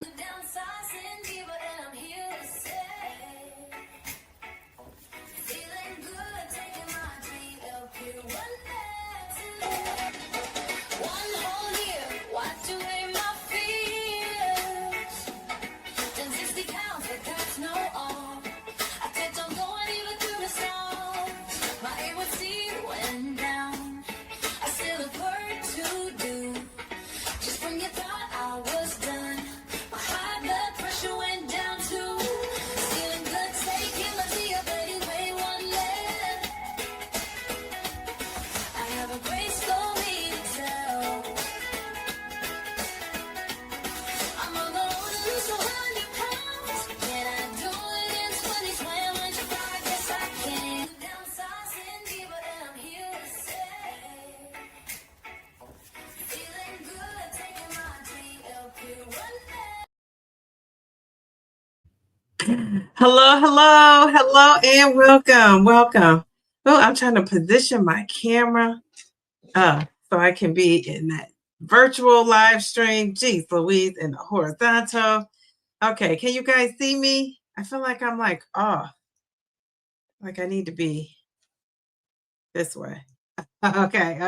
Downsizing, Diva, and I'm here to say, feeling good, taking my GLP-1 one whole year, wiped away my fears. Done 60 pounds, but that's no all. I kept on going even through the storm. My A1C went down. I still have work to do. Just when you thought I was done, my high blood pressure went down too. Feeling good, taking my diabetes, weigh one less. I have a great story to tell. I'm on the road to lose 100 pounds. Can I do it in 2020? I guess I can. Downsizing, Diva, and I'm here to say, feeling good, taking my GLP-1. Hello, and welcome. Oh, I'm trying to position my camera so I can be in that virtual live stream. Geez, Louise, in the horizontal. Okay, can you guys see me? I feel like I'm like off. Like I need to be this way. Okay.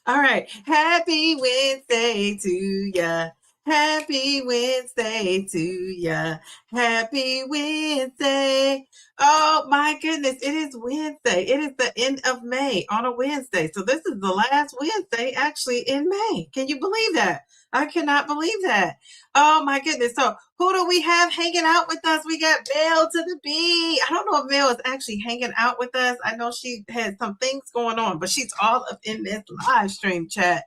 All right. Happy Wednesday to ya. Happy Wednesday to ya. Happy Wednesday. Oh my goodness. It is Wednesday. It is the end of May on a Wednesday. So this is the last Wednesday actually in May. Can you believe that? I cannot believe that. Oh my goodness. So who do we have hanging out with us? We got Mel to the B. I don't know if Mel is actually hanging out with us. I know she has some things going on, but she's all up in this live stream chat.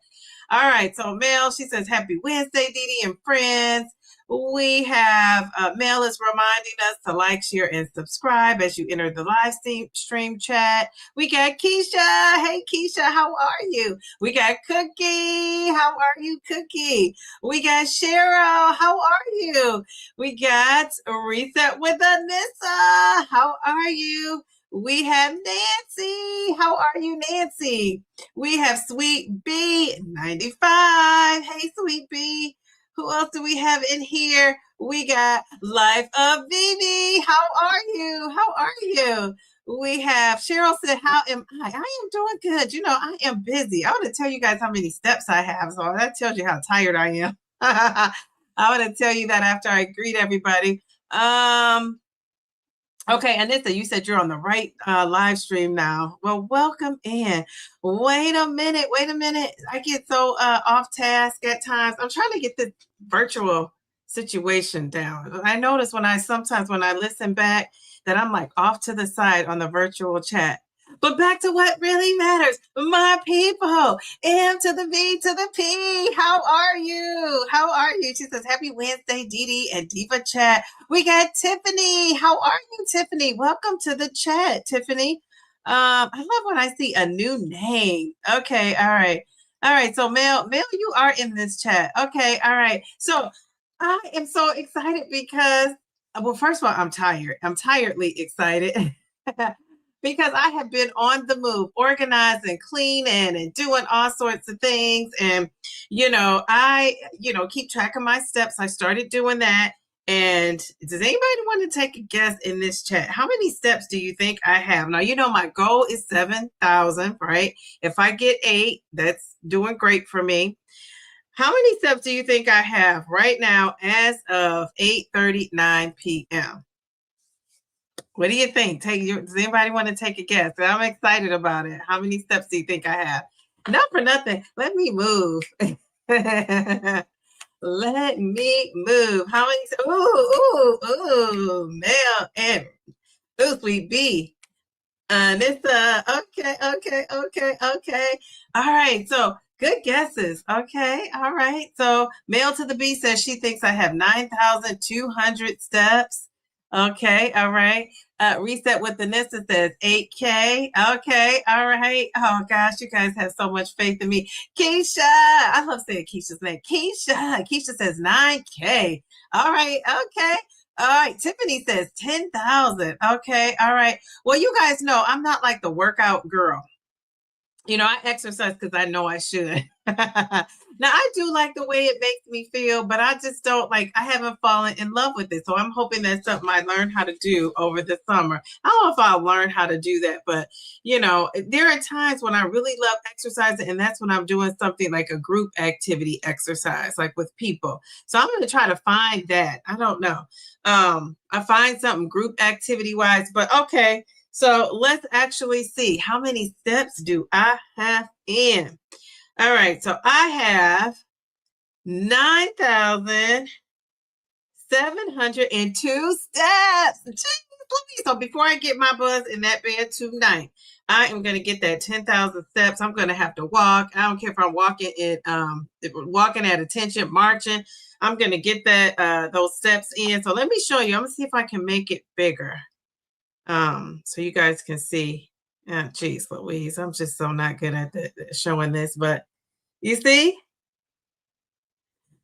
All right. So Mel, she says, happy Wednesday, Dee and friends. We have Mel is reminding us to like, share, and subscribe as you enter the live stream chat. We got Keisha. Hey, Keisha, how are you? We got Cookie. How are you, Cookie? We got Cheryl. How are you? We got Reset with Anissa. How are you? We have Nancy. How are you, Nancy? We have Sweet B 95. Hey, Sweet B. Who else do we have in here? We got Life of Vivi. How are you? How are you? We have Cheryl said, how am I? I am doing good. You know, I am busy. I want to tell you guys how many steps I have. So that tells you how tired I am. I want to tell you that after I greet everybody. Okay, Anissa, you said you're on the right live stream now. Well, welcome in. Wait a minute. I get so off task at times. I'm trying to get this virtual situation down. I notice sometimes when I listen back that I'm like off to the side on the virtual chat. But back to what really matters, my people. M to the V to the P. How are you? How are you? She says, happy Wednesday, Dee Dee and Diva chat. We got Tiffany. How are you, Tiffany? Welcome to the chat, Tiffany. I love when I see a new name. Okay, all right. So Mel, you are in this chat. Okay, all right. So I am so excited because, well, first of all, I'm tired. I'm tiredly excited. Because I have been on the move, organizing, cleaning, and doing all sorts of things. And, I keep track of my steps. I started doing that. And does anybody want to take a guess in this chat? How many steps do you think I have? Now, my goal is 7,000, right? If I get 8, that's doing great for me. How many steps do you think I have right now as of 8:39 p.m.? What do you think? Does anybody want to take a guess? I'm excited about it. How many steps do you think I have? Not for nothing. Let me move. Let me move. How many? Ooh, Mel and Sweet B. Anissa. Okay. All right. So good guesses. Okay. All right. So Mel to the B says she thinks I have 9,200 steps. Okay, all right. Reset with Anissa says 8K. Okay, all right. Oh gosh, you guys have so much faith in me. Keisha, I love saying Keisha's name. Keisha says 9K. All right, okay. All right, Tiffany says 10,000. Okay, all right. Well, you guys know I'm not like the workout girl. I exercise because I know I should. Now, I do like the way it makes me feel, but I just don't I haven't fallen in love with it. So I'm hoping that's something I learned how to do over the summer. I don't know if I'll learn how to do that, but there are times when I really love exercising, and that's when I'm doing something like a group activity exercise, like with people. So I'm going to try to find that. I don't know. I find something group activity wise, but okay. So let's actually see how many steps do I have in. All right, so I have 9,702 steps. Jeez, so before I get my buzz in that bed tonight, I am going to get that 10,000 steps. I'm going to have to walk. I don't care if I'm walking at attention, marching. I'm going to get those steps in. So let me show you. I'm going to see if I can make it bigger. So you guys can see. Geez, Louise, I'm just so not good at showing this, but you see,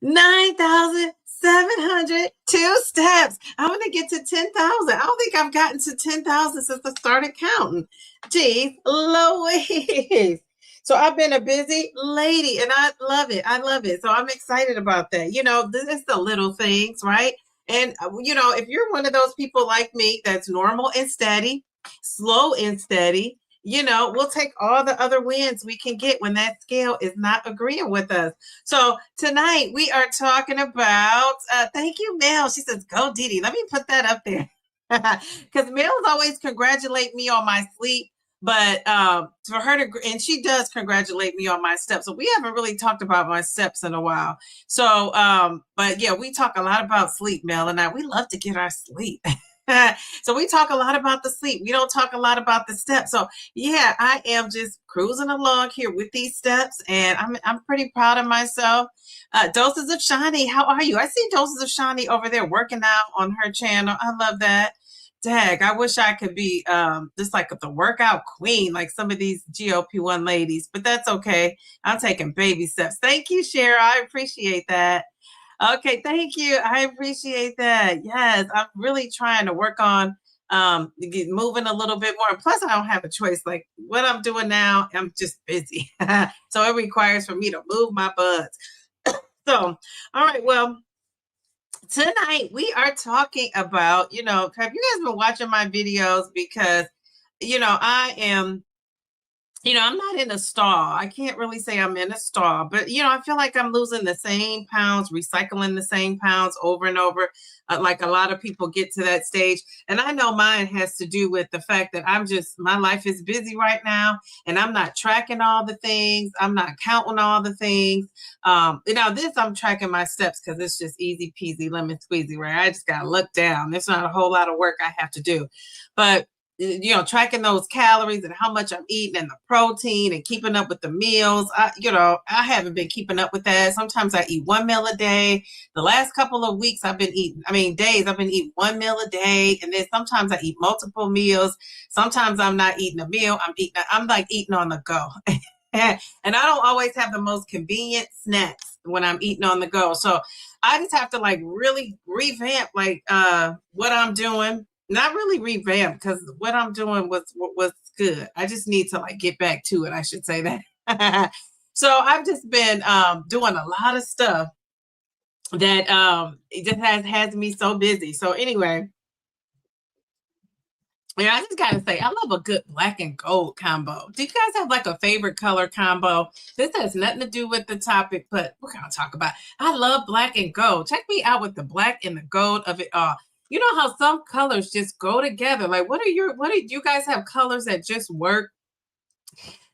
9,702 steps. I'm going to get to 10,000. I don't think I've gotten to 10,000 since I started counting. Geez, Louise. So I've been a busy lady, and I love it. I love it. So I'm excited about that. This is the little things, right? And, if you're one of those people like me that's normal and steady, slow and steady, we'll take all the other wins we can get when that scale is not agreeing with us. So tonight we are talking about, thank you, Mel. She says, go Didi. Let me put that up there. Because Mel's always congratulate me on my sleep. But for her to, and she does congratulate me on my steps. So we haven't really talked about my steps in a while. So, but yeah, we talk a lot about sleep, Mel and I. We love to get our sleep. So we talk a lot about the sleep. We don't talk a lot about the steps. So yeah, I am just cruising along here with these steps, and I'm pretty proud of myself. Doses of Shani, how are you? I see Doses of Shani over there working out on her channel. I love that. Dag, I wish I could be just like the workout queen, like some of these GLP-1 ladies, but that's okay. I'm taking baby steps. Thank you, Shara. I appreciate that. Okay, thank you. I appreciate that. Yes, I'm really trying to work on moving a little bit more. Plus, I don't have a choice. Like what I'm doing now, I'm just busy. So it requires for me to move my butts. So, all right, well, tonight we are talking about, have you guys been watching my videos? Because, I am, I'm not in a stall. I can't really say I'm in a stall, but, I feel like I'm losing the same pounds, recycling the same pounds over and over. Like a lot of people get to that stage. And I know mine has to do with the fact that my life is busy right now, and I'm not tracking all the things. I'm not counting all the things. This I'm tracking my steps because it's just easy peasy lemon squeezy, right? I just got to look down. There's not a whole lot of work I have to do, but tracking those calories and how much I'm eating and the protein and keeping up with the meals. I haven't been keeping up with that. Sometimes I eat 1 meal a day. The last couple of weeks days, I've been eating 1 meal a day. And then sometimes I eat multiple meals. Sometimes I'm not eating a meal. I'm like eating on the go. And I don't always have the most convenient snacks when I'm eating on the go. So I just have to really revamp what I'm doing. Not really revamp, because what I'm doing was good. I just need to get back to it. I should say that. So I've just been doing a lot of stuff that it just has me so busy. So anyway, yeah, I just gotta say, I love a good black and gold combo. Do you guys have a favorite color combo? This has nothing to do with the topic, but we're gonna talk about. I love black and gold. Check me out with the black and the gold of it all. You know how some colors just go together. What do you guys have colors that just work?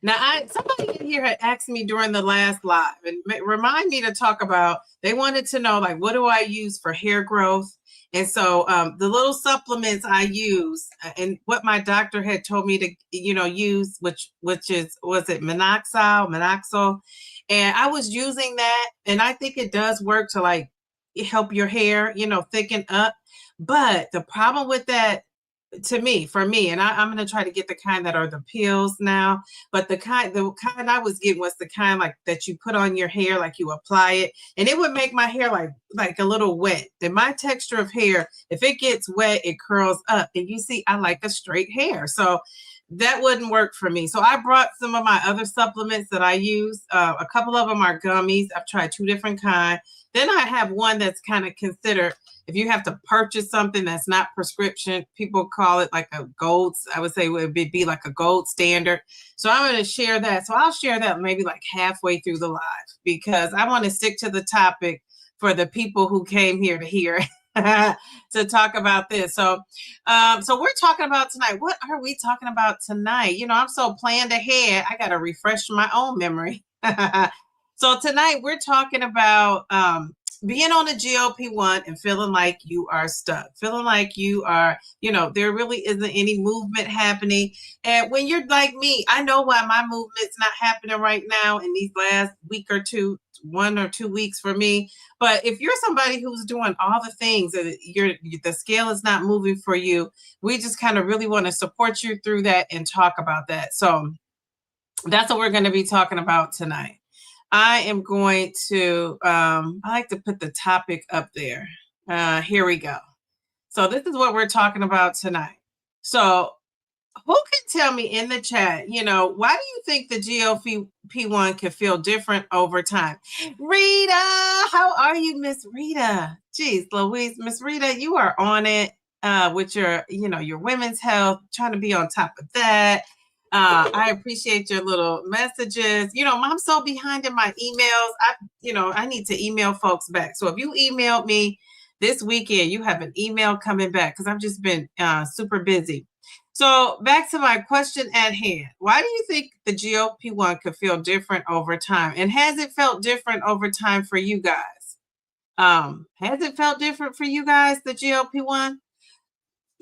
Now, somebody in here had asked me during the last live and remind me to talk about, they wanted to know, what do I use for hair growth? And so the little supplements I use and what my doctor had told me to, use, was it Minoxidil? And I was using that, and I think it does work to help your hair, thicken up. But the problem with that, for me, and I'm going to try to get the kind that are the pills now, but the kind I was getting was the kind that you put on your hair, you apply it, and it would make my hair like a little wet. And my texture of hair, if it gets wet, it curls up. And you see, I like a straight hair. So that wouldn't work for me. So I brought some of my other supplements that I use. A couple of them are gummies. I've tried 2 different kinds. Then I have one that's kind of considered, if you have to purchase something that's not prescription, people call it like a gold, I would say it would be like a gold standard. So I'm going to share that. So I'll share that maybe like halfway through the live, because I want to stick to the topic for the people who came here to hear to talk about this. So we're talking about tonight. What are we talking about tonight? You know, I'm so planned ahead. I got to refresh my own memory. So tonight we're talking about being on a GLP-1 and feeling like you are stuck, feeling like you are, you know, there really isn't any movement happening. And when you're like me, I know why my movement's not happening right now in these last week or two, 1 or 2 weeks for me. But if you're somebody who's doing all the things and the scale is not moving for you, we just kind of really want to support you through that and talk about that. So that's what we're going to be talking about tonight. I am going to, I like to put the topic up there. Here we go. So this is what we're talking about tonight. So who can tell me in the chat, you know, why do you think the GLP-1 can feel different over time? Rita, how are you, Miss Rita? Jeez, Louise, Miss Rita, you are on it with your, you know, your women's health, trying to be on top of that. I appreciate your little messages. You know, I'm so behind in my emails. I need to email folks back. So if you emailed me this weekend, you have an email coming back, because I've just been super busy. So back to my question at hand. Why do you think the GLP-1 could feel different over time? And has it felt different over time for you guys? Has it felt different for you guys, the GLP-1?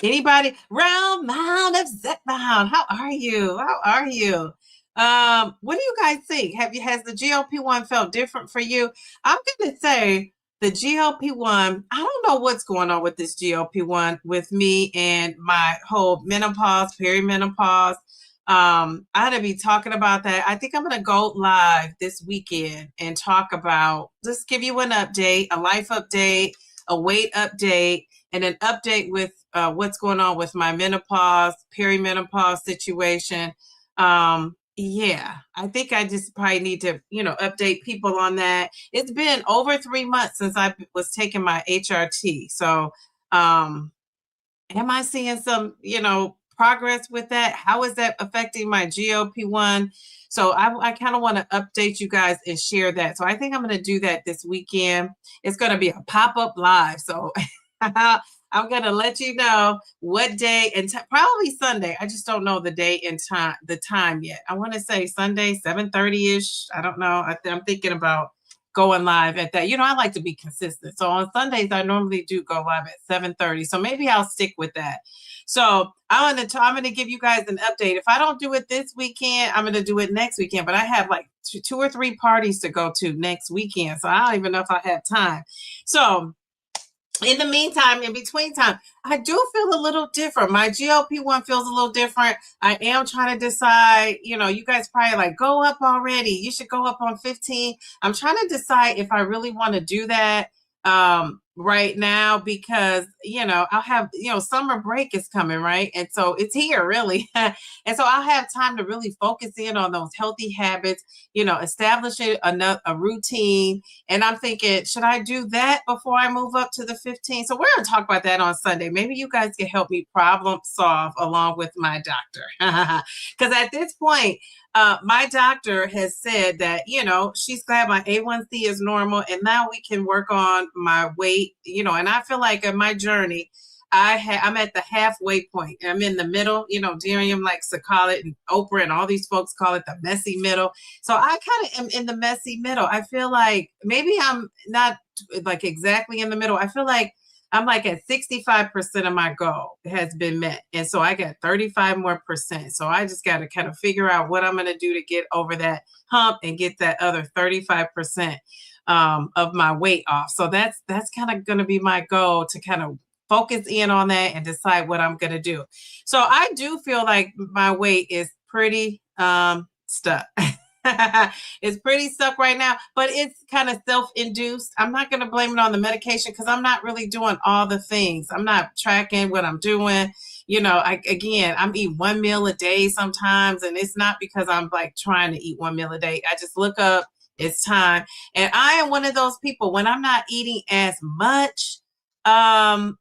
Anybody? Round mound of Zepbound. How are you? How are you? What do you guys think? Has the GLP-1 felt different for you? I'm going to say the GLP-1, I don't know what's going on with this GLP-1 with me and my whole menopause, perimenopause. I'm going to be talking about that. I think I'm going to go live this weekend and talk about, just give you an update, a life update, a weight update, and an update with what's going on with my menopause, perimenopause situation. Yeah, I think I just probably need to, update people on that. It's been over 3 months since I was taking my HRT. So, am I seeing some, progress with that? How is that affecting my GLP-1? So I kind of want to update you guys and share that. So I think I'm going to do that this weekend. It's going to be a pop-up live. So I'm going to let you know what day and probably Sunday. I just don't know the day and time yet. I want to say Sunday, 7:30-ish. I don't know. I'm thinking about going live at that. I like to be consistent. So on Sundays, I normally do go live at 7:30. So maybe I'll stick with that. So I'm going to give you guys an update. If I don't do it this weekend, I'm going to do it next weekend. But I have like 2 or 3 parties to go to next weekend. So I don't even know if I have time. So in the meantime, in between time, I do feel a little different. My GLP-1 feels a little different. I am trying to decide, you guys probably like, go up already. You should go up on 15. I'm trying to decide if I really want to do that right now, because, I'll have, summer break is coming, right? And so it's here really. And so I'll have time to really focus in on those healthy habits, establishing a routine. And I'm thinking, should I do that before I move up to the 15? So we're going to talk about that on Sunday. Maybe you guys can help me problem solve along with my doctor. Because at this point, my doctor has said that, she's glad my A1C is normal, and now we can work on my weight, and I feel like in my journey, I'm at the halfway point. I'm in the middle, Darian likes to call it, and Oprah and all these folks call it the messy middle. So I kind of am in the messy middle. I feel like maybe I'm not like exactly in the middle. I feel like I'm like at 65% of my goal has been met. And so I got 35 more percent. So I just got to kind of figure out what I'm going to do to get over that hump and get that other 35% of my weight off. So that's kind of going to be my goal, to kind of focus in on that and decide what I'm going to do. So I do feel like my weight is pretty stuck. It's pretty stuck right now, but it's kind of self-induced. I'm not going to blame it on the medication, because I'm not really doing all the things. I'm not tracking what I'm doing. I'm eating one meal a day sometimes, and it's not because I'm like trying to eat one meal a day. I just look up, it's time. And I am one of those people, when I'm not eating as much, I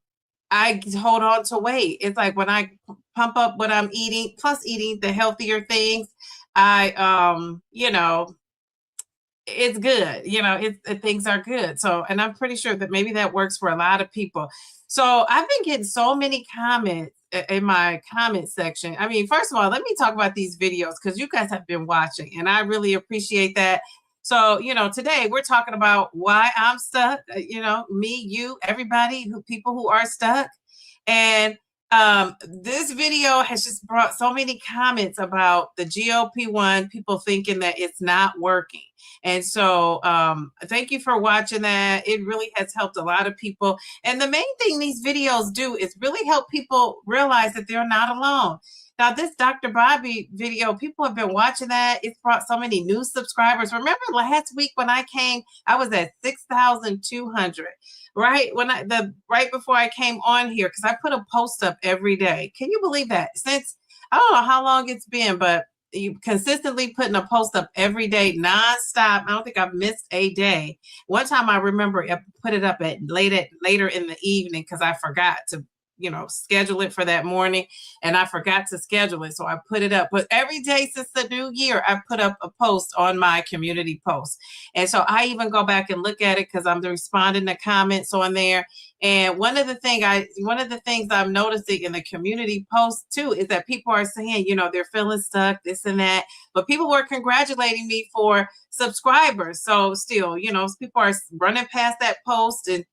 hold on to weight. It's like when I pump up what I'm eating, plus eating the healthier things, it's good. Things are good. So, and I'm pretty sure that maybe that works for a lot of people. So I've been getting so many comments in my comment section. I mean, first of all, let me talk about these videos because you guys have been watching and I really appreciate that. So, today we're talking about why I'm stuck, me, you, everybody, people who are stuck. And this video has just brought so many comments about the GLP-1, people thinking that it's not working. And so thank you for watching that. It really has helped a lot of people. And the main thing these videos do is really help people realize that they're not alone. Now, this Dr. Bobby video, people have been watching that. It's brought so many new subscribers. Remember last week when I came, I was at 6,200. Right right before I came on here, because I put a post up every day. Can you believe that? Since I don't know how long it's been, but you consistently putting a post up every day, nonstop. I don't think I've missed a day. One time I remember I put it up at later in the evening because I forgot to schedule it for that morning, and I forgot to schedule it, so I put it up. But every day since the new year, I put up a post on my community post, and so I even go back and look at it because I'm responding to comments on there. And one of the things I'm noticing in the community post too is that people are saying, they're feeling stuck, this and that, but people were congratulating me for subscribers. So still, people are running past that post and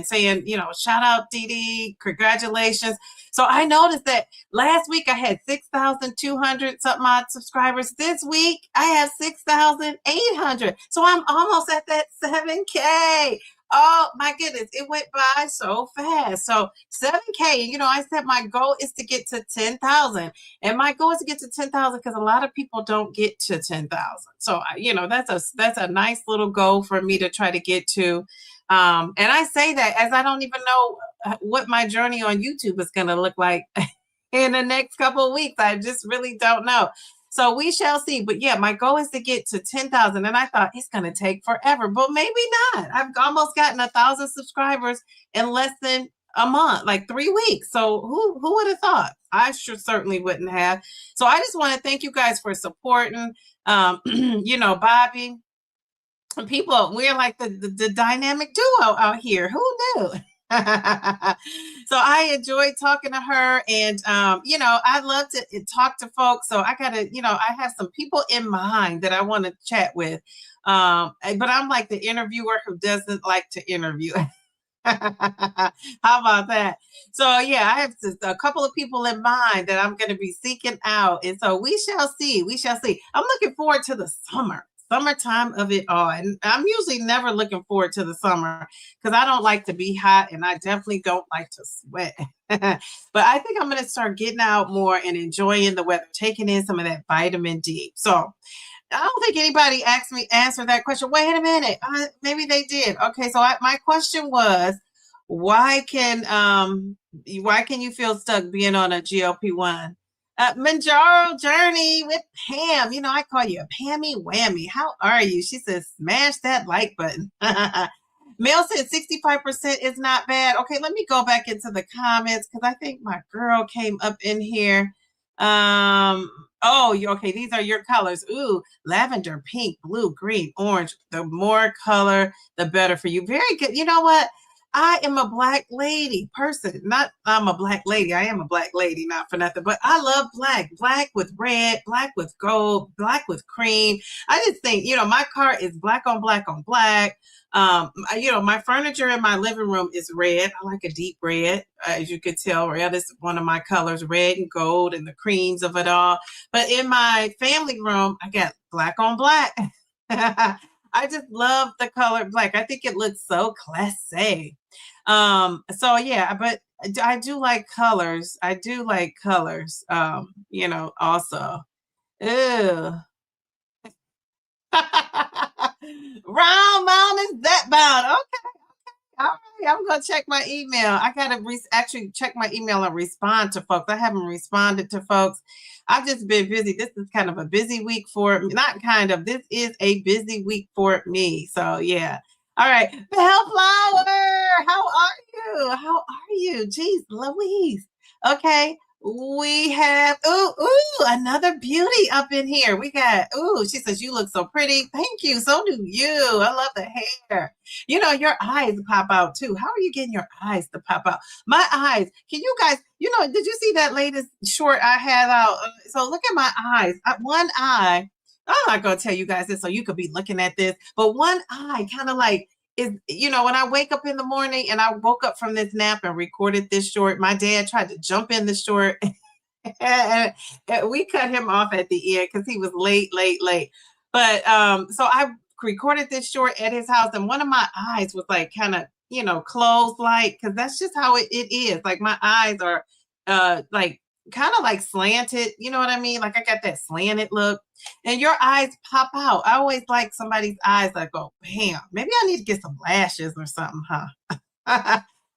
saying, shout out Dee, congratulations. So I noticed that last week I had 6,200 something odd subscribers. This week I have 6,800. So I'm almost at that 7K. Oh my goodness, it went by so fast. So 7K, I said my goal is to get to 10,000. And my goal is to get to 10,000 because a lot of people don't get to 10,000. So, that's a nice little goal for me to try to get to. And I say that as I don't even know what my journey on YouTube is going to look like in the next couple of weeks. I just really don't know. So we shall see. But yeah, my goal is to get to 10,000. And I thought it's going to take forever, but maybe not. I've almost gotten 1,000 subscribers in less than a month, like 3 weeks. So who would have thought? I certainly wouldn't have. So I just want to thank you guys for supporting, Bobby. People, we're like the dynamic duo out here. Who knew? So I enjoyed talking to her, and I love to talk to folks. So I gotta, I have some people in mind that I want to chat with. But I'm like the interviewer who doesn't like to interview. How about that? So yeah, I have a couple of people in mind that I'm going to be seeking out, and so we shall see. We shall see. I'm looking forward to the summertime of it all, and I'm usually never looking forward to the summer because I don't like to be hot, and I definitely don't like to sweat. But I think I'm going to start getting out more and enjoying the weather, taking in some of that vitamin D. So I don't think anybody answered that question. Wait a minute. Maybe they did. Okay, so my question was, why can you feel stuck being on a GLP-1? Mounjaro journey with Pam. I call you a Pammy Whammy. How are you? She says, smash that like button. Mel said 65% is not bad. Okay, let me go back into the comments because I think my girl came up in here. Okay, these are your colors. Ooh, lavender, pink, blue, green, orange. The more color, the better for you. Very good. You know what? I am a black lady person. I'm a black lady. I am a black lady, not for nothing, but I love black. Black with red, black with gold, black with cream. I just think, my car is black on black on black. My furniture in my living room is red. I like a deep red. As you could tell, red is one of my colors, red and gold and the creams of it all. But in my family room, I got black on black. I just love the color black. I think it looks so classy. So yeah, but I do like colors. Also. Ew. Round mountain, Zepbound. Okay. All right, I'm gonna check my email. I gotta actually check my email and respond to folks. I haven't responded to folks. I've just been busy. This is kind of a busy week for me. Not kind of. This is a busy week for me. So yeah. All right, Bellflower, how are you? How are you? Jeez, Louise. Okay, we have another beauty up in here. We got she says you look so pretty. Thank you. So do you. I love the hair. You know, your eyes pop out too. How are you getting your eyes to pop out? My eyes. Can you guys, did you see that latest short I had out? So look at my eyes. One eye, I'm not going to tell you guys this so you could be looking at this, but one eye kind of like is, when I wake up in the morning and I woke up from this nap and recorded this short, my dad tried to jump in the short and we cut him off at the end because he was late. But so I recorded this short at his house, and one of my eyes was like kind of closed, like, because that's just how it is. Like my eyes are like kind of like slanted, you know what I mean? Like I got that slanted look, and your eyes pop out. I always like somebody's eyes that go bam. Maybe I need to get some lashes or something, huh?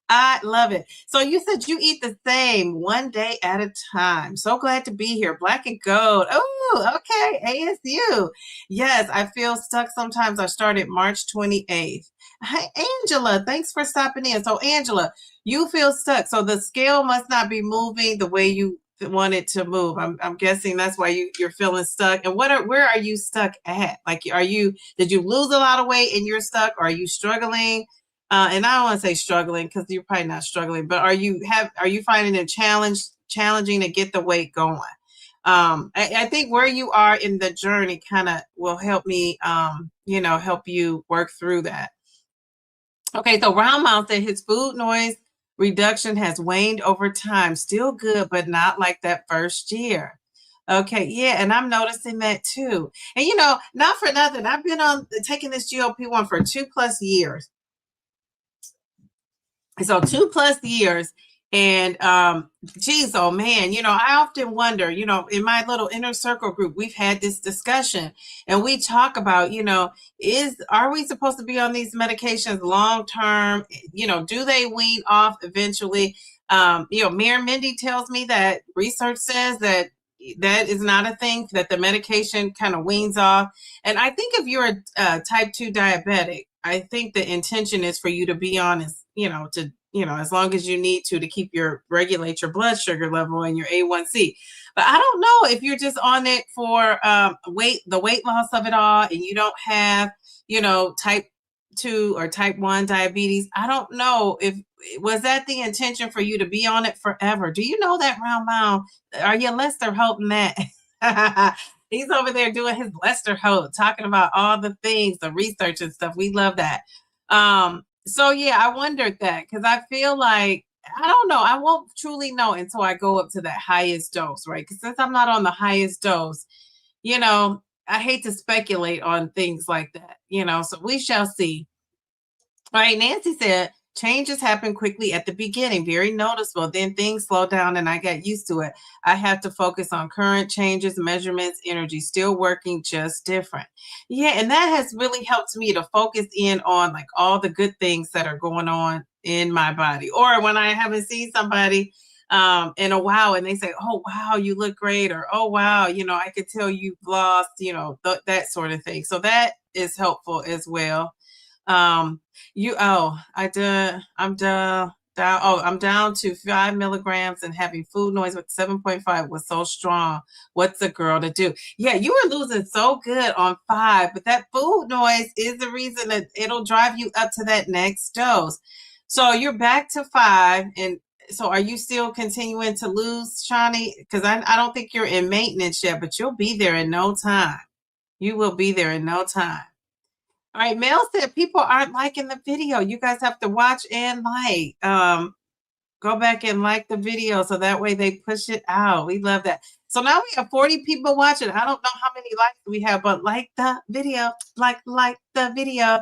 I love it. So you said you eat the same one day at a time. So glad to be here. Black and gold. Oh, okay. ASU. Yes, I feel stuck sometimes. I started March 28th. Hi, Angela. Thanks for stopping in. So, Angela, you feel stuck. So the scale must not be moving the way you want it to move. I'm guessing that's why you're feeling stuck. And where are you stuck at? Like, did you lose a lot of weight and you're stuck? Or are you struggling? And I don't want to say struggling because you're probably not struggling, but are you finding it challenging to get the weight going? I think where you are in the journey kind of will help me, help you work through that. Okay, so Roundmouth said his food noise reduction has waned over time. Still good, but not like that first year. Okay, yeah, and I'm noticing that too. And not for nothing, I've been taking this GLP-1 for 2+ years. So 2+ years. And geez, oh man, I often wonder, in my little inner circle group, we've had this discussion and we talk about, are we supposed to be on these medications long term? Do they wean off eventually? Mayor Mindy tells me that research says that is not a thing, that the medication kind of weans off. And I think if you're a type 2 diabetic, I think the intention is for you to be on as long as you need to keep regulate your blood sugar level and your A1C. But I don't know if you're just on it for the weight loss of it all, and you don't have, type 2 or type 1 diabetes. I don't know was that the intention for you to be on it forever? Do you know that, Round Mound? Are you Lester Houghton that? He's over there doing his Lester Holt, talking about all the things, the research and stuff. We love that. So yeah, I wondered that because I feel like, I don't know, I won't truly know until I go up to that highest dose, right? Because since I'm not on the highest dose, I hate to speculate on things like that, so we shall see. All right, Nancy said, changes happen quickly at the beginning, very noticeable. Then things slow down and I got used to it. I have to focus on current changes, measurements, energy, still working, just different. Yeah, and that has really helped me to focus in on like all the good things that are going on in my body. Or when I haven't seen somebody in a while and they say, oh, wow, you look great. Or, oh, wow, I could tell you've lost, that sort of thing. So that is helpful as well. I'm down to 5 milligrams and having food noise with 7.5 was so strong. What's a girl to do? Yeah, you were losing so good on 5, but that food noise is the reason that it'll drive you up to that next dose. So you're back to 5. And so are you still continuing to lose, Shani? Because I don't think you're in maintenance yet, but you'll be there in no time. You will be there in no time. All right, Mel said people aren't liking the video. You guys have to watch and like. Go back and like the video so that way they push it out. We love that. So now we have 40 people watching. I don't know how many likes we have, but like the video. Like the video.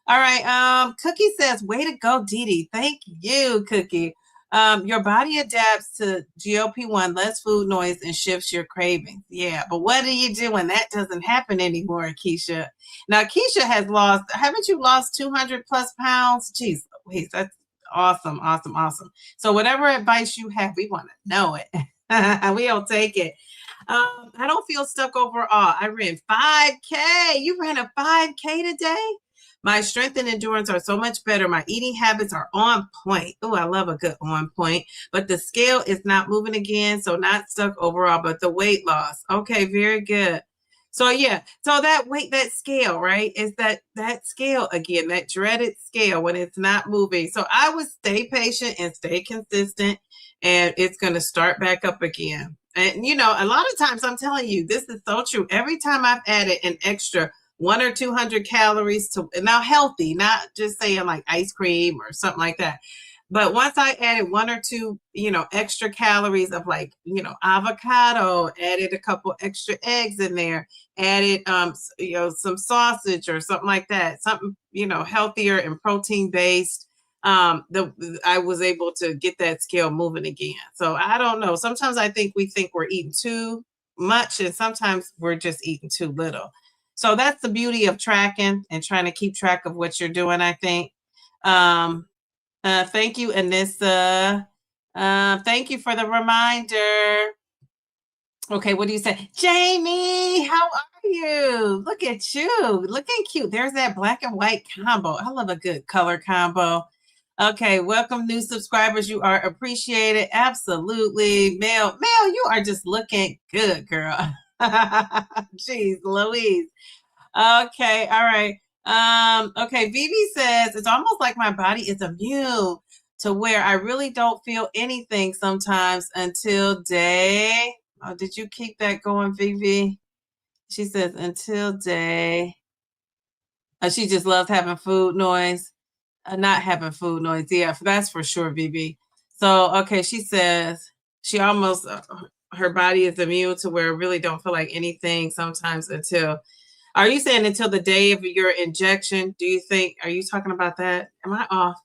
All right. Cookie says, way to go, Dee Dee. Thank you, Cookie. Your body adapts to GLP-1, less food noise, and shifts your cravings. Yeah, but what do you do when that doesn't happen anymore, Keisha? Now, Keisha has lost, haven't you lost 200+ pounds? Jeez ways. That's awesome, awesome, awesome. So whatever advice you have, we want to know it. We'll take it. I don't feel stuck overall. I ran 5K. You ran a 5K today? My strength and endurance are so much better. My eating habits are on point. Oh, I love a good on point. But the scale is not moving again, so not stuck overall, but the weight loss. Okay, very good. So yeah, so that weight, that scale, right, is that scale again, that dreaded scale when it's not moving. So I would stay patient and stay consistent, and it's going to start back up again. And you know, a lot of times I'm telling you, this is so true. Every time I've added an extra 100 or 200 calories to now healthy, not just saying like ice cream or something like that. But once I added 1 or 2, extra calories of like, avocado, added a couple extra eggs in there, added, some sausage or something like that, something, healthier and protein based. I was able to get that scale moving again. So I don't know. Sometimes I think we think we're eating too much, and sometimes we're just eating too little. So that's the beauty of tracking and trying to keep track of what you're doing, I think. Thank you, Anissa. Thank you for the reminder. Okay, what do you say? Jamie, how are you? Look at you, looking cute. There's that black and white combo. I love a good color combo. Okay, welcome new subscribers. You are appreciated. Absolutely. Mel, you are just looking good, girl. Jeez, Louise. Okay, all right. Okay, Vivi says it's almost like my body is immune to where I really don't feel anything sometimes until day. Oh, did you keep that going, Vivi? She says until day. She just loves having food noise. Not having food noise. Yeah, that's for sure, Vivi. So, okay, she says she almost her body is immune to where I really don't feel like anything sometimes until. Are you saying until the day of your injection? Are you talking about that? Am I off?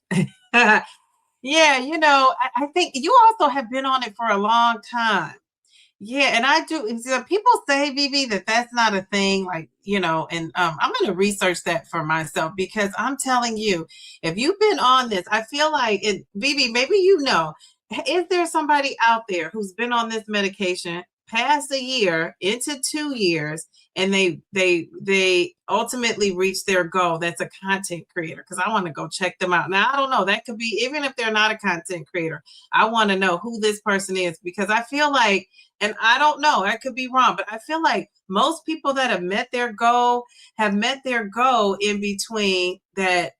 Yeah, I think you also have been on it for a long time. Yeah, and I do. People say, Vivi, that that's not a thing, like, and I'm going to research that for myself because I'm telling you, if you've been on this, I feel like Vivi, maybe is there somebody out there who's been on this medication past a year into 2 years and they ultimately reach their goal? That's a content creator, because I want to go check them out. Now, I don't know, that could be, even if they're not a content creator, I want to know who this person is, because I feel like, and I don't know, I could be wrong, but I feel like most people that have met their goal in between that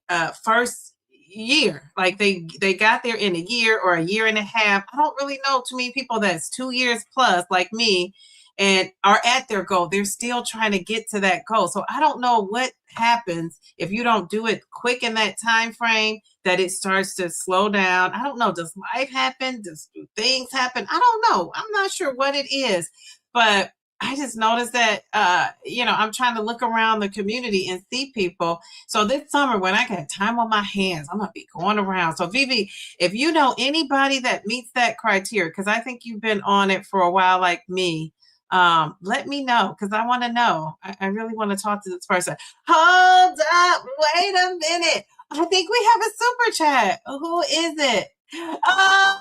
first year. Like they got there in a year or a year and a half. I don't really know too many people that's 2 years plus like me and are at their goal. They're still trying to get to that goal. So I don't know what happens if you don't do it quick in that time frame, that it starts to slow down. I don't know. Does life happen? Do things happen? I don't know. I'm not sure what it is, but I just noticed that, I'm trying to look around the community and see people. So this summer, when I got time on my hands, I'm going to be going around. So Vivi, if you know anybody that meets that criteria, because I think you've been on it for a while like me, let me know, because I want to know. I really want to talk to this person. Hold up. Wait a minute. I think we have a super chat. Who is it? Oh,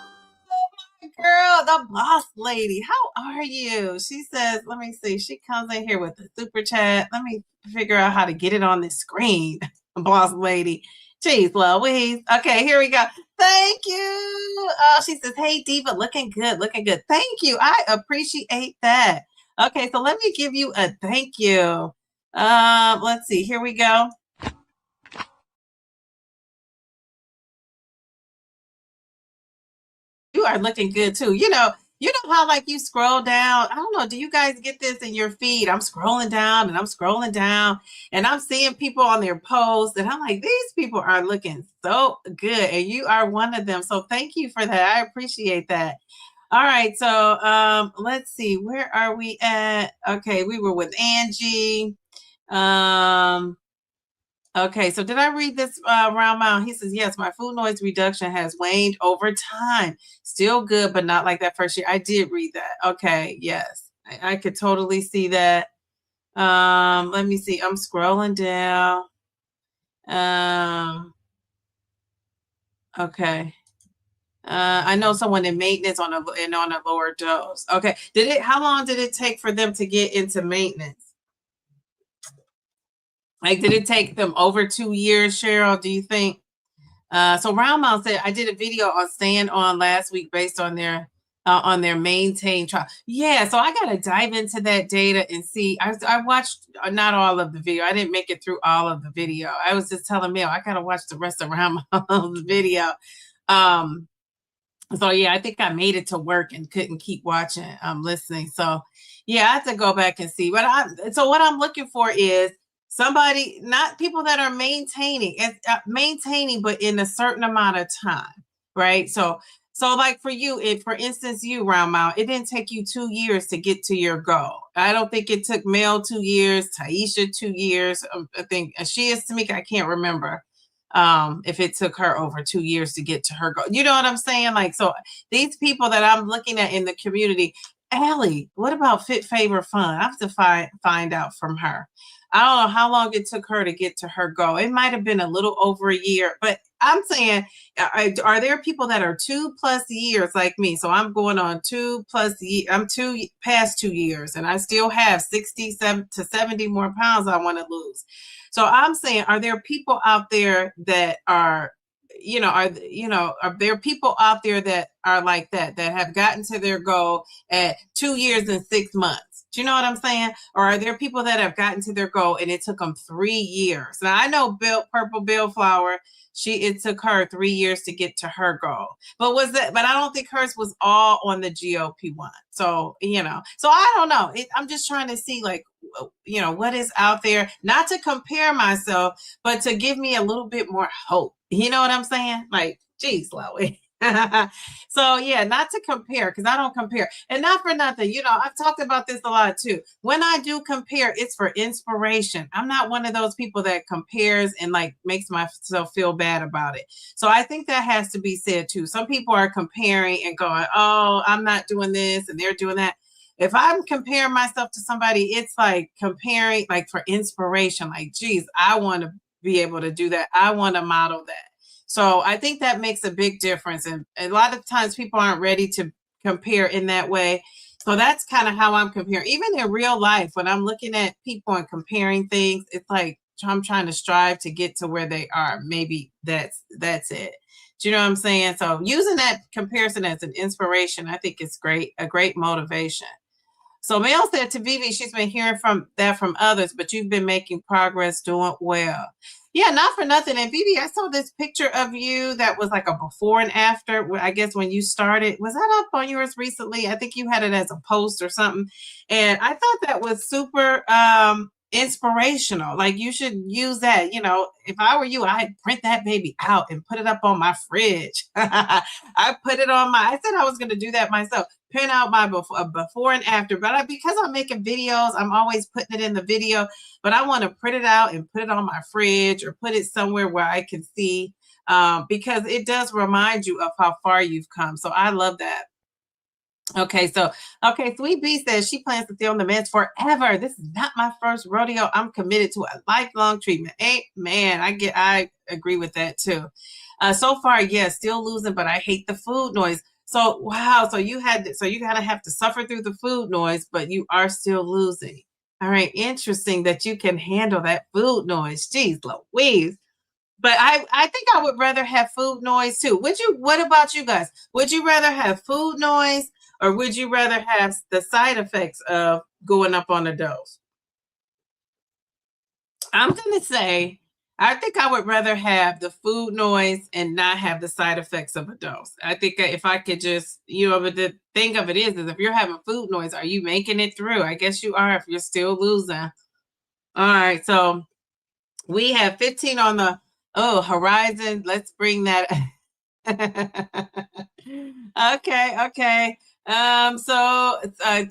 girl, the boss lady. How are you? She says, let me see. She comes in here with the super chat. Let me figure out how to get it on the screen. Boss lady. Jeez, Louise. Okay, here we go. Thank you. Oh, she says, hey, Diva, looking good, looking good. Thank you. I appreciate that. Okay, so let me give you a thank you. Let's see. Here we go. You are looking good too. You know how like you scroll down. I don't know. Do you guys get this in your feed? I'm scrolling down and I'm scrolling down and I'm seeing people on their posts and I'm like, these people are looking so good, and you are one of them. So thank you for that. I appreciate that. All right. So let's see. Where are we at? Okay, we were with Angie. Okay, so did I read this round mound? He says, yes, my food noise reduction has waned over time. Still good, but not like that first year. I did read that. Okay, yes. I could totally see that. Let me see. I'm scrolling down. Okay. I know someone in maintenance on a lower dose. Okay. How long did it take for them to get into maintenance? Like, did it take them over 2 years, Cheryl, do you think? So Roundmouth said, I did a video on Stand On last week based on their maintain trial. Yeah, so I got to dive into that data and see. I watched not all of the video. I didn't make it through all of the video. I was just telling Mel, I got to watch the rest of Roundmouth's video. So yeah, I think I made it to work and couldn't keep watching, listening. So yeah, I have to go back and see. So what I'm looking for is somebody, not people that are maintaining, but in a certain amount of time, right? So like for you, for instance, you Roundmouth, it didn't take you 2 years to get to your goal. I don't think it took Mel 2 years, Taisha 2 years. I think she is Tamika. I can't remember if it took her over 2 years to get to her goal. You know what I'm saying? Like, so these people that I'm looking at in the community, Allie, what about Fit Favor Fun? I have to find out from her. I don't know how long it took her to get to her goal. It might have been a little over a year, but I'm saying, are there people that are 2+ years like me? So I'm going on 2+ years. I'm past 2 years, and I still have 67 to 70 more pounds I want to lose. So I'm saying, are there people out there that are, are there people out there that are like that have gotten to their goal at 2 years and 6 months? Do you know what I'm saying? Or are there people that have gotten to their goal and it took them 3 years? Now I know Purple Bellflower, it took her 3 years to get to her goal. But I don't think hers was all on the GLP-1. So, so I don't know. I'm just trying to see, like, what is out there, not to compare myself, but to give me a little bit more hope. You know what I'm saying? Like, geez, Chloe. So yeah, not to compare, because I don't compare, and not for nothing. I've talked about this a lot too. When I do compare, it's for inspiration. I'm not one of those people that compares and like makes myself feel bad about it. So I think that has to be said too. Some people are comparing and going, oh, I'm not doing this and they're doing that. If I'm comparing myself to somebody, it's like comparing like for inspiration. Like, geez, I want to be able to do that. I want to model that. So I think that makes a big difference. And a lot of times people aren't ready to compare in that way. So that's kind of how I'm comparing. Even in real life, when I'm looking at people and comparing things, it's like I'm trying to strive to get to where they are. Maybe that's it. Do you know what I'm saying? So using that comparison as an inspiration, I think it's great, a great motivation. So Mel said to Vivi, she's been hearing from others, but you've been making progress, doing well. Yeah, not for nothing. And Vivi, I saw this picture of you that was like a before and after, I guess when you started. Was that up on yours recently? I think you had it as a post or something. And I thought that was super inspirational. Like, you should use that. If I were you, I'd print that baby out and put it up on my fridge. I said I was going to do that myself. Print out my before and after, but because I'm making videos, I'm always putting it in the video, but I want to print it out and put it on my fridge or put it somewhere where I can see, because it does remind you of how far you've come. So I love that. Okay, Sweet B says she plans to stay on the meds forever. This is not my first rodeo. I'm committed to a lifelong treatment. Man, I agree with that too. So far, yes, still losing, but I hate the food noise. So wow, so you gotta have to suffer through the food noise, but you are still losing. All right, interesting that you can handle that food noise. Jeez Louise. But I think I would rather have food noise too. What about you guys? Would you rather have food noise, or would you rather have the side effects of going up on a dose? I'm gonna say, I think I would rather have the food noise and not have the side effects of a dose. I think if I could just, but the thing of it is if you're having food noise, are you making it through? I guess you are if you're still losing. All right, so we have 15 on the horizon. Let's bring that. Okay. So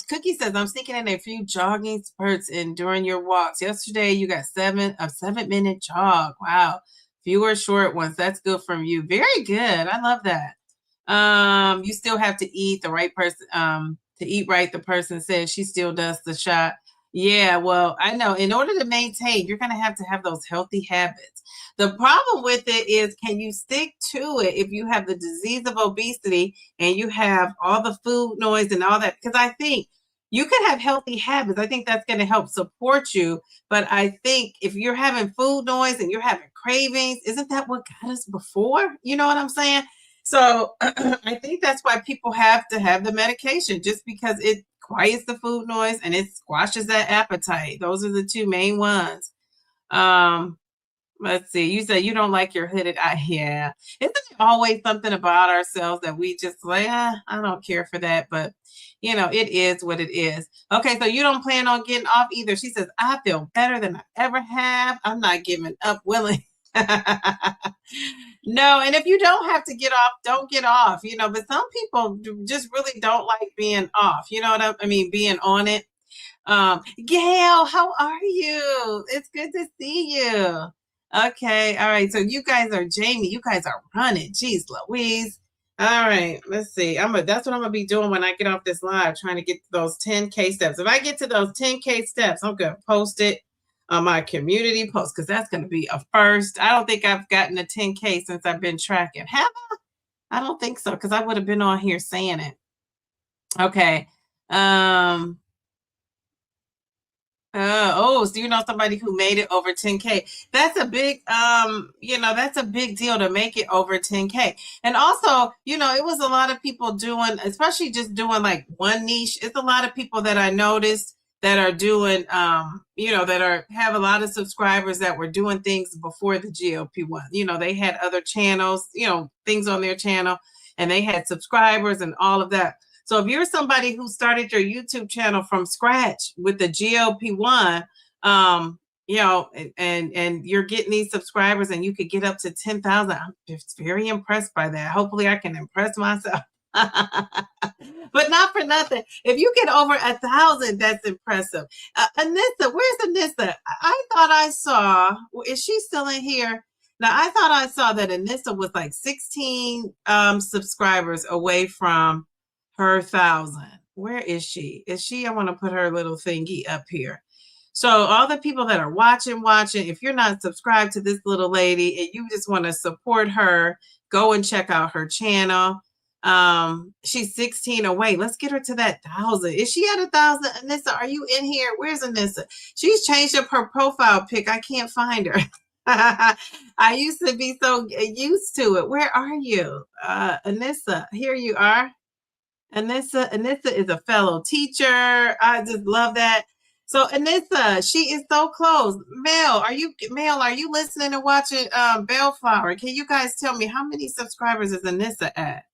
Cookie says, I'm sneaking in a few jogging spurts during your walks. Yesterday you got 7-minute jog. Wow. Fewer short ones. That's good from you. Very good. I love that. You still have to eat the right person, to eat right. The person says she still does the shot. Yeah, well, I know in order to maintain, you're going to have those healthy habits. The problem with it is, can you stick to it if you have the disease of obesity and you have all the food noise and all that? Because I think you can have healthy habits. I think that's going to help support you. But I think if you're having food noise and you're having cravings, isn't that what got us before? You know what I'm saying? So I think that's why people have to have the medication, just because it quiets the food noise and it squashes that appetite. Those are the two main ones. Um, let's see. You said you don't like your hooded eye. Yeah. Isn't it always something about ourselves that we just like, I don't care for that, but it is what it is. Okay, so you don't plan on getting off either. She says, I feel better than I ever have. I'm not giving up willingly. No, and if you don't have to get off, don't get off, but some people just really don't like being off. You know what I mean? Being on it. Gail, how are you? It's good to see you. Okay, all right. So you guys are Jamie. You guys are running. Jeez Louise. All right, let's see. That's what I'm gonna be doing when I get off this live, trying to get to those 10K steps. If I get to those 10K steps, I'm gonna post it on my community post, because that's gonna be a first. I don't think I've gotten a 10K since I've been tracking. Have I? I don't think so, because I would have been on here saying it. Okay. So you know somebody who made it over 10K. That's a big, that's a big deal to make it over 10K. And also, it was a lot of people doing, especially just doing like one niche. It's a lot of people that I noticed that are doing, have a lot of subscribers that were doing things before the GLP-1. They had other channels, things on their channel, and they had subscribers and all of that. So if you're somebody who started your YouTube channel from scratch with the GLP-1, and you're getting these subscribers and you could get up to 10,000, I'm just very impressed by that. Hopefully I can impress myself. But not for nothing. If you get over 1,000, that's impressive. Anissa, where's Anissa? I thought I saw, is she still in here? Now, I thought I saw that Anissa was like 16 subscribers away from her 1,000. Where is she? I want to put her little thingy up here. So all the people that are watching, if you're not subscribed to this little lady and you just want to support her, go and check out her channel. She's 16 away. Let's get her to that 1,000. Is she at 1,000? Anissa, are you in here? Where's Anissa? She's changed up her profile pic. I can't find her. I used to be so used to it. Where are you? Anissa, here you are. Anissa is a fellow teacher. I just love that. So Anissa, she is so close. Mel, are you listening and watching Bellflower? Can you guys tell me how many subscribers is Anissa at?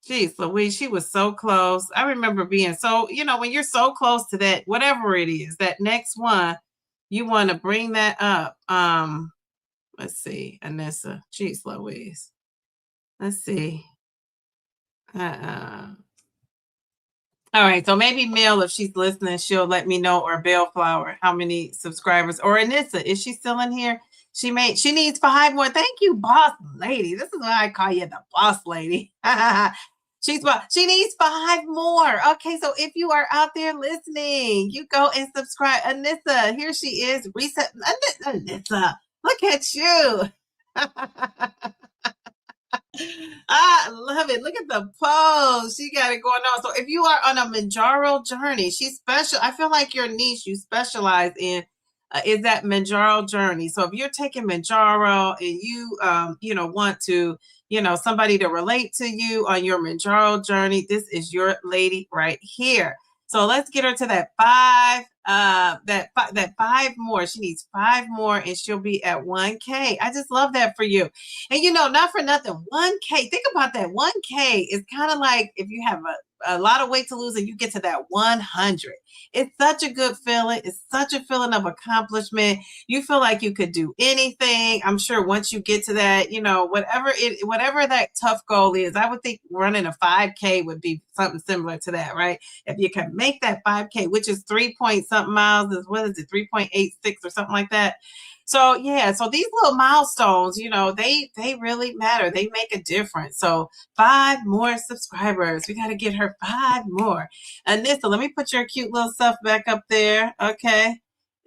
Geez, Louise, she was so close. I remember being so, when you're so close to that, whatever it is, that next one, you want to bring that up. Let's see, Anissa. Geez, Louise. Let's see. All right, so maybe Mel, if she's listening, she'll let me know, or Bellflower, how many subscribers. Or Anissa, is she still in here? She needs 5 more. Thank you, boss lady. This is why I call you the boss lady. She needs 5 more. Okay, so if you are out there listening, you go and subscribe. Anissa, here she is. Reset. Anissa, look at you. I love it. Look at the pose. She got it going on. So if you are on a Mounjaro journey, she's special. I feel like your niche you specialize in is that Mounjaro journey. So if you're taking Mounjaro and you, want to, somebody to relate to you on your Mounjaro journey, this is your lady right here. So let's get her to that 5, that 5 more. She needs 5 more and she'll be at 1K. I just love that for you. And not for nothing, 1K, think about that. 1K is kind of like if you have a lot of weight to lose and you get to that 100. It's such a good feeling. It's such a feeling of accomplishment. You feel like you could do anything. I'm sure once you get to that, whatever that tough goal is, I would think running a 5K would be something similar to that, right? If you can make that 5K, which is 3 point something miles, what is it, 3.86 or something like that. So yeah, so these little milestones, they really matter. They make a difference. So 5 more subscribers. We got to get her 5 more. Anissa, let me put your cute little stuff back up there. Okay.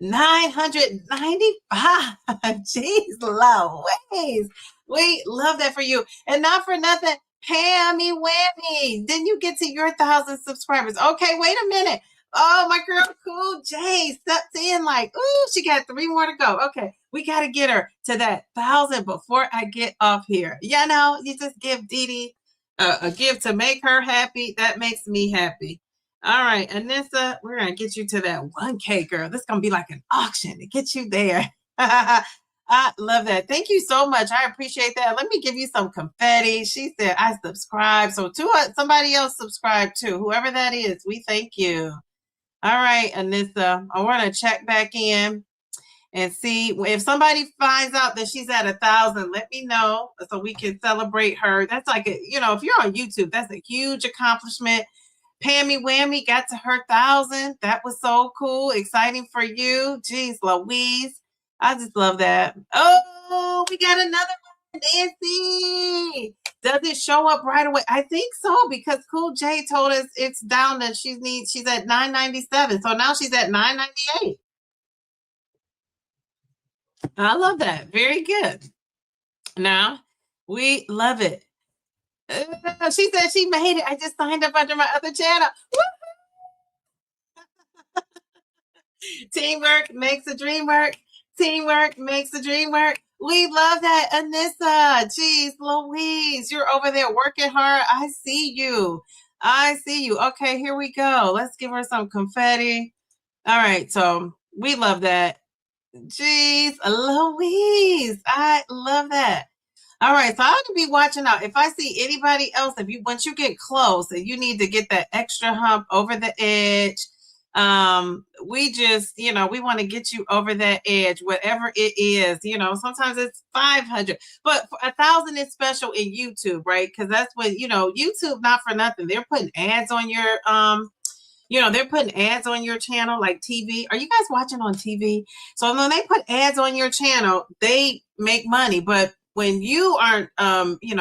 995. Jeez Louise. We love that for you. And not for nothing, Pammy Whammy. Didn't you get to your 1,000 subscribers? Okay, wait a minute. Oh, my girl, Cool J stepped in like, ooh, she got 3 more to go. Okay, we got to get her to that 1,000 before I get off here. You just give Dee Dee a gift to make her happy. That makes me happy. All right, Anissa, we're going to get you to that 1K, girl. This is going to be like an auction to get you there. I love that. Thank you so much. I appreciate that. Let me give you some confetti. She said, I subscribe. So somebody else subscribe too. Whoever that is, we thank you. All right, Anissa, I want to check back in and see if somebody finds out that she's at 1,000, let me know so we can celebrate her. That's like, if you're on YouTube, that's a huge accomplishment. Pammy Whammy got to her 1,000. That was so cool. Exciting for you. Jeez Louise. I just love that. Oh, we got another one, Nancy. Does it show up right away? I think so, because Cool J told us it's down that she's at 997. So now she's at 998. I love that. Very good. Now, we love it. She said she made it. I just signed up under my other channel. Teamwork makes the dream work. Teamwork makes the dream work. We love that, Anissa. Jeez Louise, you're over there working hard. I see you. Okay, here we go. Let's give her some confetti. All right, so we love that. Jeez Louise, I love that. All right, so I have to be watching out. If I see anybody else, once you get close and you need to get that extra hump over the edge, we just, we want to get you over that edge, whatever it is. Sometimes it's 500, but 1,000 is special in YouTube, right? Because that's what, YouTube, not for nothing. They're putting ads on your, they're putting ads on your channel, like TV. Are you guys watching on TV? So when they put ads on your channel, they make money. But when you aren't, when you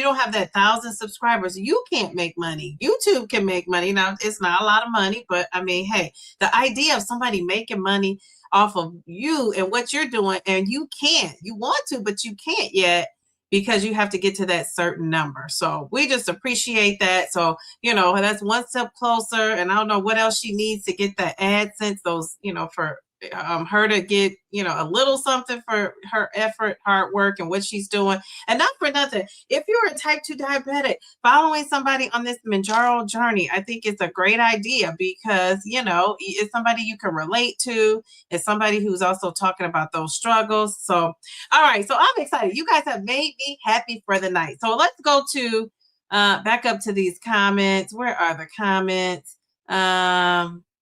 don't have that 1,000 subscribers, you can't make money. YouTube can make money. Now, it's not a lot of money, but I mean, hey, the idea of somebody making money off of you and what you're doing, and you can't. You want to, but you can't yet, because you have to get to that certain number. So we just appreciate that. So, that's one step closer. And I don't know what else she needs to get that AdSense, those, for her to get, a little something for her effort, hard work, and what she's doing. And not for nothing, if you're a type 2 diabetic, following somebody on this Mounjaro journey, I think it's a great idea, because, it's somebody you can relate to. It's somebody who's also talking about those struggles. So, all right. So I'm excited. You guys have made me happy for the night. So let's go to back up to these comments. Where are the comments?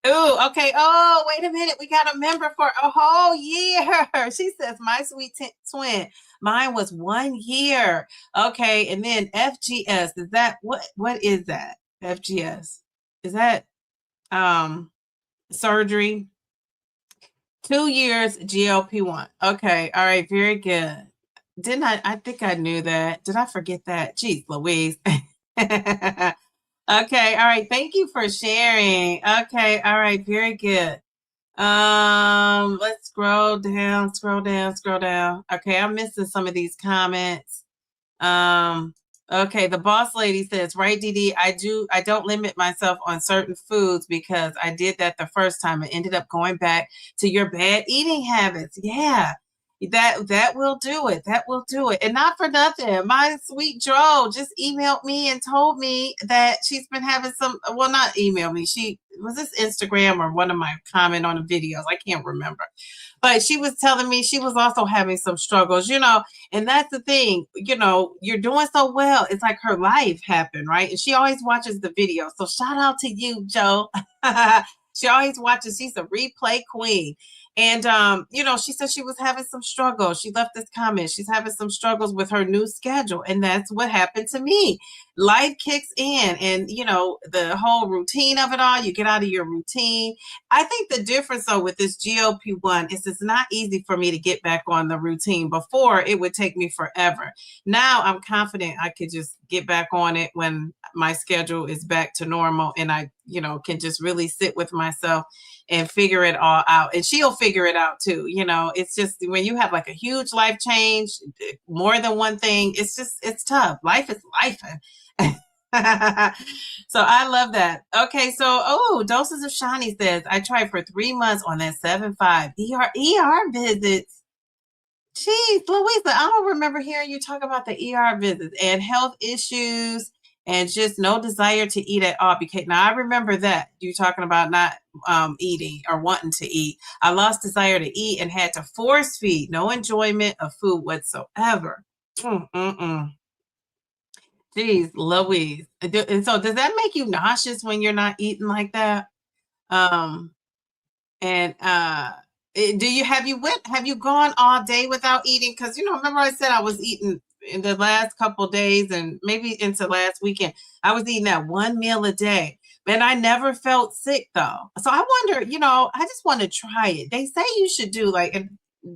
Oh, okay. Oh, wait a minute. We got a member for a whole year. She says, my sweet twin. Mine was 1 year. Okay. And then FGS. Is that what is that? FGS. Is that surgery? 2 years GLP-1. Okay. All right. Very good. Didn't I think I knew that. Did I forget that? Jeez Louise. Okay, all right. Thank you for sharing. Okay, all right, very good. Let's scroll down. Okay, I'm missing some of these comments. Okay, the boss lady says, right, Dee, I don't limit myself on certain foods, because I did that the first time and ended up going back to your bad eating habits. Yeah. That will do it. That will do it. And not for nothing, my sweet Dro just emailed me and told me that she's been having not email me. She was this Instagram or one of my comment on the videos. I can't remember. But she was telling me she was also having some struggles, and that's the thing, you're doing so well. It's like her life happened, right? And she always watches the video. So shout out to you, Joe. She always watches. She's a replay queen. And, she said she was having some struggles. She left this comment. She's having some struggles with her new schedule. And that's what happened to me. life kicks in, and the whole routine of it all, you get out of your routine. I think the difference though with this GLP-1 is it's not easy for me to get back on the routine. Before, it would take me forever. Now I'm confident I could just get back on it when my schedule is back to normal, and I can just really sit with myself and figure it all out. And she'll figure it out too. It's just when you have like a huge life change, more than one thing, it's tough. Life is life. So I love that. Okay, so Doses of Shani says I tried for 3 months on that 7.5 ER visits. Geez, Louisa, I don't remember hearing you talk about the ER visits and health issues and just no desire to eat at all. Because now I remember that you talking about not eating or wanting to eat. I lost desire to eat and had to force feed. No enjoyment of food whatsoever. Jeez, Louise. And so does that make you nauseous when you're not eating like that? Um, and have you gone all day without eating? Because remember I said I was eating in the last couple days and maybe into last weekend. I was eating that one meal a day. And I never felt sick though. So I wonder, I just want to try it. They say you should do like, and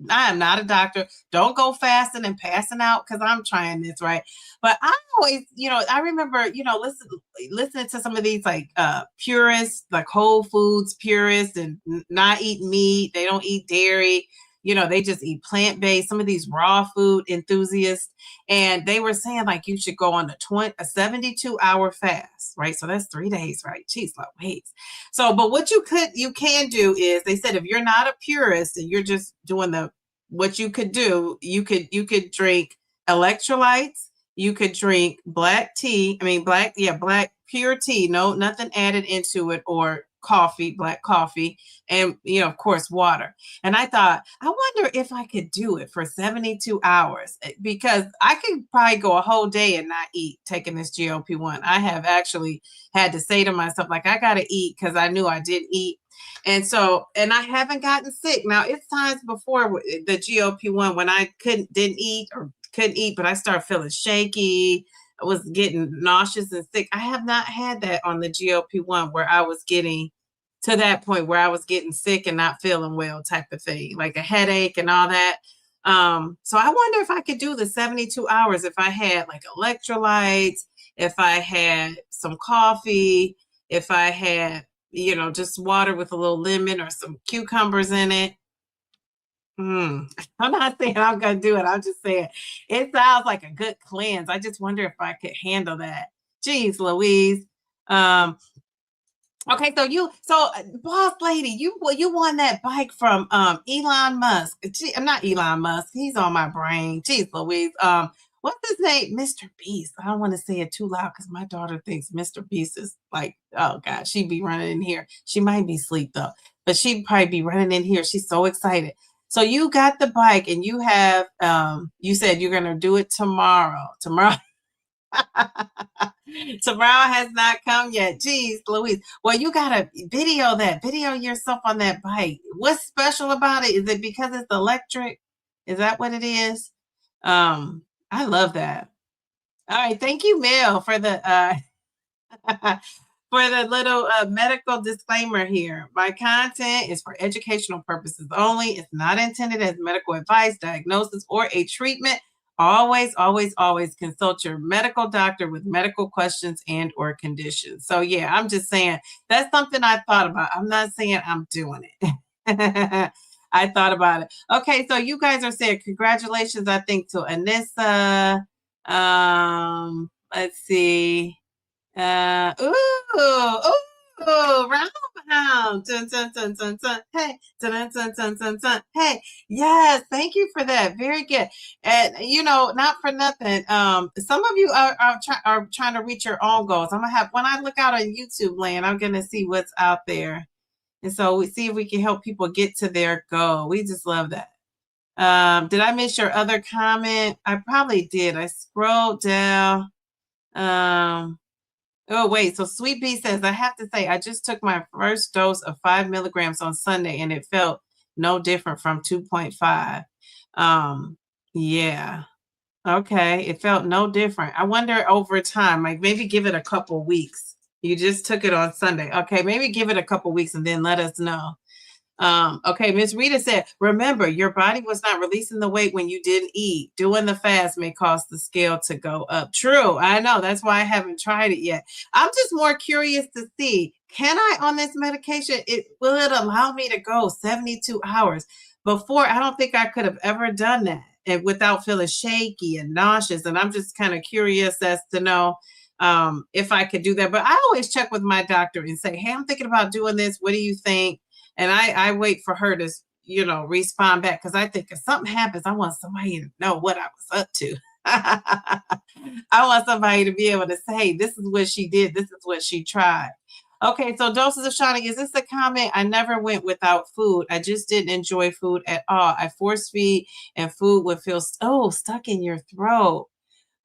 I am not a doctor. Don't go fasting and passing out because I'm trying this, right? But I always, I remember, listening to some of these like purists, like Whole Foods purists, and not eat meat. They don't eat dairy. They just eat plant-based. Some of these raw food enthusiasts, and they were saying like you should go on a 72-hour fast, right? So that's 3 days, right? Jeez, wait. So, but what you can do is, they said if you're not a purist and you're just doing what you could do, you could drink electrolytes. You could drink black pure tea, no, nothing added into it, or coffee, black coffee, and of course water. And I thought, I wonder if I could do it for 72 hours, because I could probably go a whole day and not eat taking this GLP-1. I have actually had to say to myself, like, I gotta eat, because I knew I didn't eat. And I haven't gotten sick. Now, it's times before the GLP-1 when I couldn't eat, but I started feeling shaky. I was getting nauseous and sick. I have not had that on the GLP-1 where I was getting to that point where I was getting sick and not feeling well type of thing, like a headache and all that. So I wonder if I could do the 72 hours if I had like electrolytes, if I had some coffee, if I had, just water with a little lemon or some cucumbers in it. I'm not saying I'm going to do it. I'm just saying it sounds like a good cleanse. I just wonder if I could handle that. Jeez, Louise. Okay, so boss lady, you won that bike from Elon Musk. I'm not Elon Musk. He's on my brain. Jeez, Louise. What's his name? Mr. Beast. I don't want to say it too loud because my daughter thinks Mr. Beast is like, oh God, she'd be running in here. She might be asleep though, but she'd probably be running in here. She's so excited. So you got the bike and you have you said you're gonna do it tomorrow. Tomorrow has not come yet. Jeez, Louise. Well, you gotta video yourself on that bike. What's special about it? Is it because it's electric? Is that what it is? I love that. All right, thank you, Mel, for the for the little medical disclaimer here. My content is for educational purposes only. It's not intended as medical advice, diagnosis, or a treatment. Always, always, always consult your medical doctor with medical questions and or conditions. So yeah, I'm just saying that's something I thought about. I'm not saying I'm doing it. I thought about it. Okay, so you guys are saying congratulations, I think, to Anissa. Let's see. Round pound. Dun, dun, dun, dun, dun. Hey, dun, dun, dun, dun, dun, dun. Hey, yes, thank you for that. Very good. And not for nothing. Some of you are trying to reach your own goals. I'm gonna have, when I look out on YouTube land, I'm gonna see what's out there. And so we see if we can help people get to their goal. We just love that. Did I miss your other comment? I probably did. I scrolled down. Oh, wait. So Sweet Bee says, I have to say, I just took my first dose of 5 milligrams on Sunday and it felt no different from 2.5. Yeah. Okay, it felt no different. I wonder over time, like maybe give it a couple weeks. You just took it on Sunday. Okay, maybe give it a couple weeks and then let us know. Okay, Miss Rita said, remember, your body was not releasing the weight when you didn't eat. Doing the fast may cause the scale to go up. True, I know. That's why I haven't tried it yet. I'm just more curious to see, can I on this medication, will it allow me to go 72 hours? Before, I don't think I could have ever done that and without feeling shaky and nauseous. And I'm just kind of curious as to know if I could do that. But I always check with my doctor and say, hey, I'm thinking about doing this. What do you think? And I wait for her to, respond back because I think if something happens, I want somebody to know what I was up to. I want somebody to be able to say, this is what she did. This is what she tried. Okay, so Doses of Shining, is this a comment? I never went without food. I just didn't enjoy food at all. I force feed and food would feel, stuck in your throat.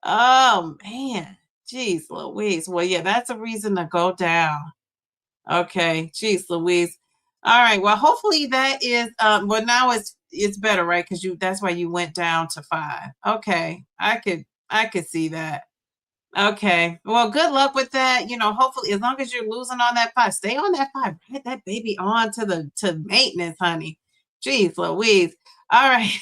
Oh, man. Jeez Louise. Well, yeah, that's a reason to go down. Okay, jeez Louise. All right, well, hopefully that is, well, now it's better, right? Because that's why you went down to 5. Okay, I could see that. Okay. Well, good luck with that. Hopefully, as long as you're losing on that 5, stay on that 5. Get that baby on to maintenance, honey. Jeez Louise. All right.